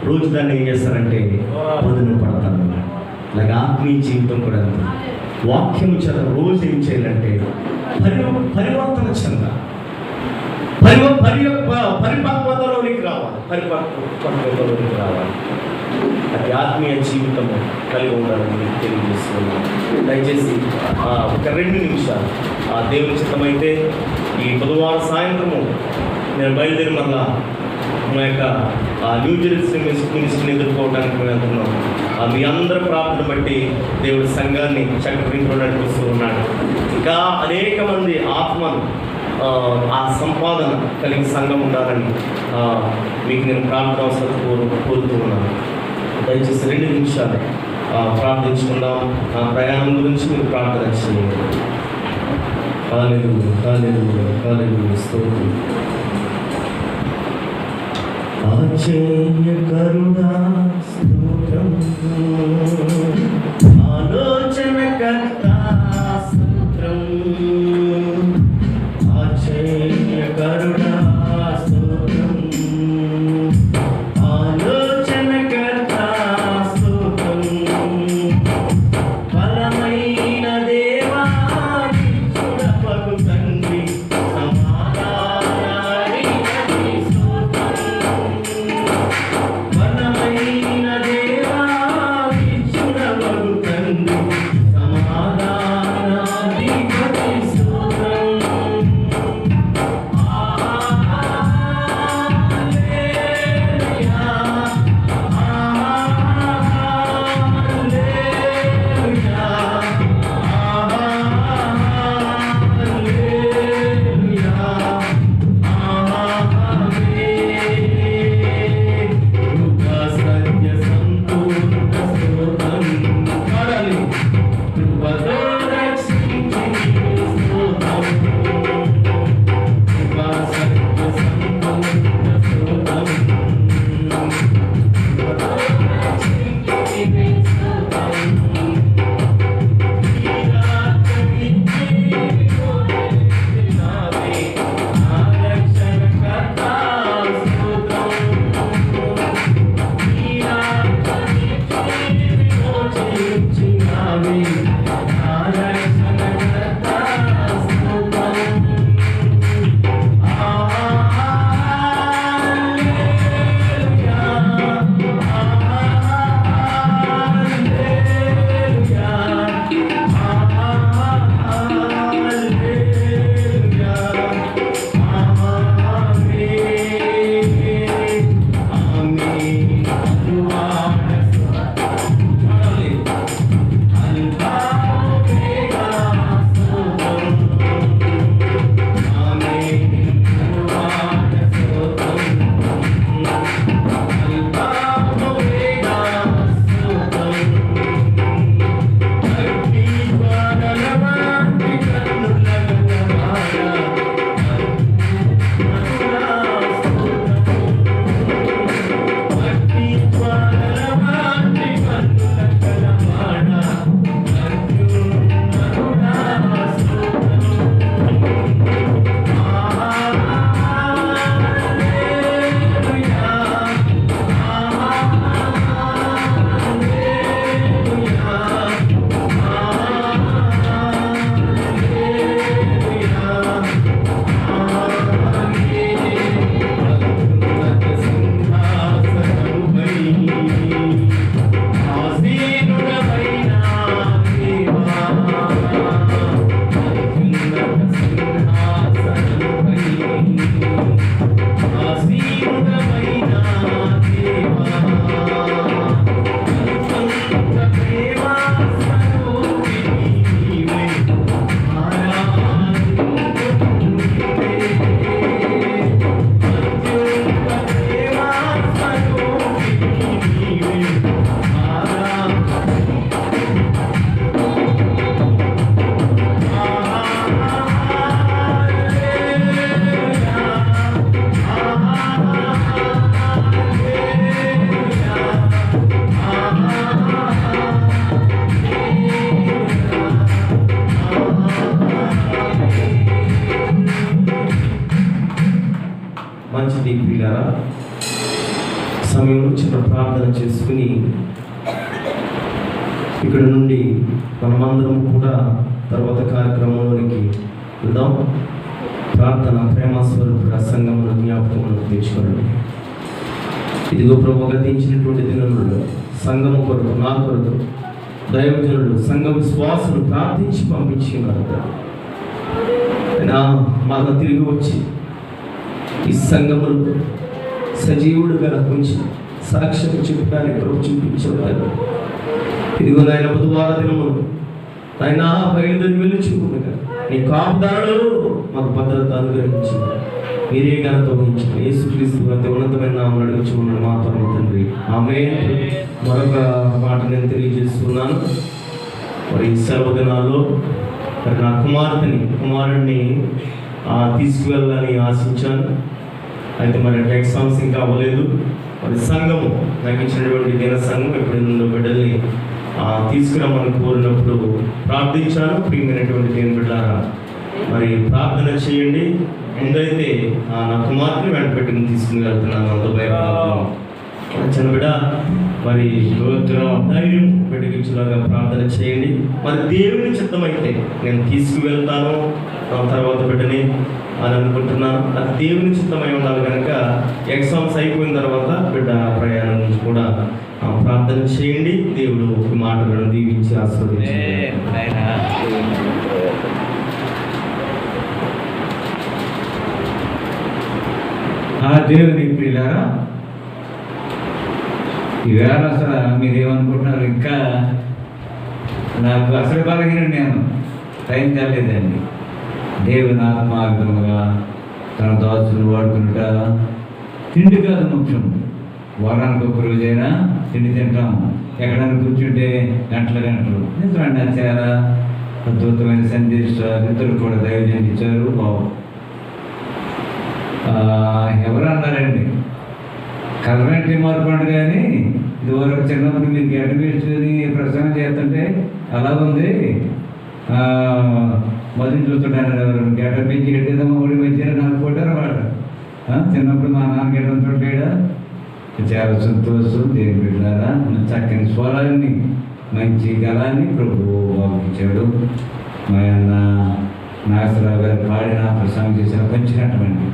Speaker 2: రోజు దాన్ని ఏం చేస్తారంటే పదును పడతారన్నమాట. అలాగే ఆత్మీయ జీవితం కూడా వాక్యం చేత రోజు ఏం చేయాలంటే పరివర్తన చెందాలి. పరిపక్వతలోనికి రావాలి. అది ఆత్మీయ జీవితం కలిగి ఉండాలని తెలియజేస్తున్నాను. దయచేసి ఒక 2 నిమిషాలు దేవుని చిత్తమైతే ఈ బుధవారం సాయంత్రము నేను బయలుదేరి మళ్ళా మా యొక్క న్యూ జెరూసలేం మినిస్ట్రీని ఎదుర్కోవడానికి మేము వెళ్తున్నాం. మీ అందరి ప్రార్థన బట్టి దేవుడి సంఘాన్ని చక్కగా నడిపిస్తూ ఉన్నాడు. ఇంకా అనేక మంది ఆత్మను ఆ సంపాదన కలిగి సంఘం ఉండాలని మీకు నేను ప్రార్థన అవసరం కోరుతూ ఉన్నాను. దయచేసి 2 నిమిషాలు ప్రార్థించుకుందాం. ప్రయాణం గురించి మీరు ప్రార్థన చేయండి. హల్లెలూయా స్తోత్రం. ఆశ్చర్యకరుడా స్తోత్రం, ఆలోచనకర్త స్తోత్రం, ఆశ్చర్యకరుడా స్తోత్రం, ఆలోచనకర్త స్తోత్రం, బలమైన దేవా చూడపగు తండ్రి సమాధానానికి స్తోత్రం, బలమైన దేవా చూడపగు తండ్రి మంచిది ప్రియులారా. సమయం చిన్న ప్రార్థన చేసుకుని ఇక్కడ నుండి మనమందరం కూడా తర్వాత కార్యక్రమంలోనికి వెళ్దాం. ప్రార్థన ప్రేమస్వరూపుడ సంఘమును జ్ఞాపకమును తెచ్చుకోండి. ఇదిగో ప్రభు గతించినటువంటి దినములలో సంఘము కొరకు, నా కొరకు దైవజనులు, సంఘ విశ్వాసులు ప్రార్థించి పంపించి ఉన్నారు. మరణ తిరిగి వచ్చి ఈ సంఘములు సజీవుడుగా ఉంచి సాక్ష్యం చెప్పడానికి ప్రభు చూపించారు. ఇదిగో నాయన బుధవార దినములు ఆయన బయలుదేరి వెళ్ళుచుకుండగా నీ కాపుదారులు మాకు భద్రత అనుగ్రహించి మీరే ఘనత వహించిన యేసుక్రీస్తు అతి ఉన్నతమైన నామమున అడుగుచున్నాను మా పరమ తండ్రి, ఆమేన్. మరొక మాట నేను తెలియజేస్తున్నాను. మరి ఈ సెలవు దినాల్లో మరి నా కుమారుడిని తీసుకువెళ్ళాలని ఆశించాను. అయితే మరి ఎగ్జామ్స్ ఇంకా అవ్వలేదు. మరి సంఘము నాకు ఇచ్చినటువంటి దిన సంఘం ఎప్పుడు నుండో బిడ్డల్ని తీసుకురమ్మని కోరినప్పుడు ప్రార్థించాను. ప్రియమైనటువంటి దేవుని బిడ్డలారా, మరి ప్రార్థన చేయండి. ముందైతే నా కుమార్తెని వెంట పెట్టుకుని తీసుకుని వెళ్తున్నాను. అంత చిన్న బిడ్డ మరి ధైర్యం పెట్టుకించులాగా ప్రార్థన చేయండి. మరి దేవుని చిత్తమైతే నేను తీసుకువెళ్తాను తర్వాత బిడ్డని అని అనుకుంటున్నాను. అది దేవుని చిత్తమై ఉండాలి కనుక ఎగ్జామ్స్ అయిపోయిన తర్వాత బిడ్డ ప్రయాణం నుంచి కూడా ప్రార్థన చేయండి. దేవుడు ఈ మాటలను దీవించి ఆశీర్వదించారు.
Speaker 1: దేవుని ప్రియులారా, ఈవేళ అసలు మీరేమనుకుంటున్నారు? ఇంకా నాకు అసలు బలహీన నేను టైం తేలేదండి. దేవుని ఆత్మాభిముగా తన దాసులను వాడుకున్నట తిండి కాదు ముఖ్యం. వారానికి ఒక రోజైనా తిండి తింటాము. ఎక్కడైనా కూర్చుంటే గంటలు నిజమండి. అది చాలా అద్భుతమైన సందేశాలు ఇద్దరు కూడా దైవజనం ఇచ్చారు. బాబు ఎవరు అన్నారండి, కలమెంటరీ మార్పు అంటే కానీ ఇదివరకు చిన్నప్పుడు మీరు గడ్డ పెట్టుకుని ప్రసంగం చేస్తుంటే అలా ఉంది, మొదలు చూస్తుంటాను ఎవరు గడ్డ పెంచి గడ్డేదమ్మా ఊడి వచ్చారు నాకు కొట్టారు వాడు. చిన్నప్పుడు మా నాన్న గడ్డ ఉంటుంటాడా. చాలా సంతోషం. దేవుని బిడ్డలారా, చక్కని స్వరాన్ని మంచి గలాన్ని ప్రభు బాబుకిచ్చాడు. మా అన్న నాగేశ్వరరావు గారు పాడిన ప్రసంగం చేసిన పంచినటువంటి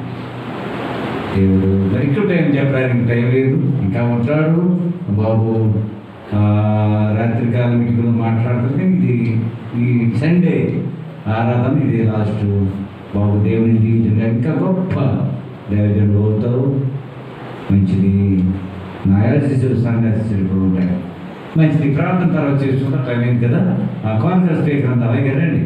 Speaker 1: దేవుడు. మరి ఇక్కడ టైం చెప్పడానికి టైం లేదు, ఇంకా ఉంటాడు బాబు. రాత్రికాలం మీకు మాట్లాడుతుంటే ఇది ఈ సండే ఆరాధన, ఇది లాస్ట్. బాబు దేవుని దీవించండి. ఇంకా గొప్ప దైవజనుడు అవుతావు. మంచిది. నాయా శిష్యులు, సంఘ శిష్యులు కూడా ఉంటాయి. మంచిది. ప్రార్థన తర్వాత చేసుకుంటా టైం అయింది కదా. కాన్ఫరెన్స్ స్పీకర్ అంతా అలాగే రండి.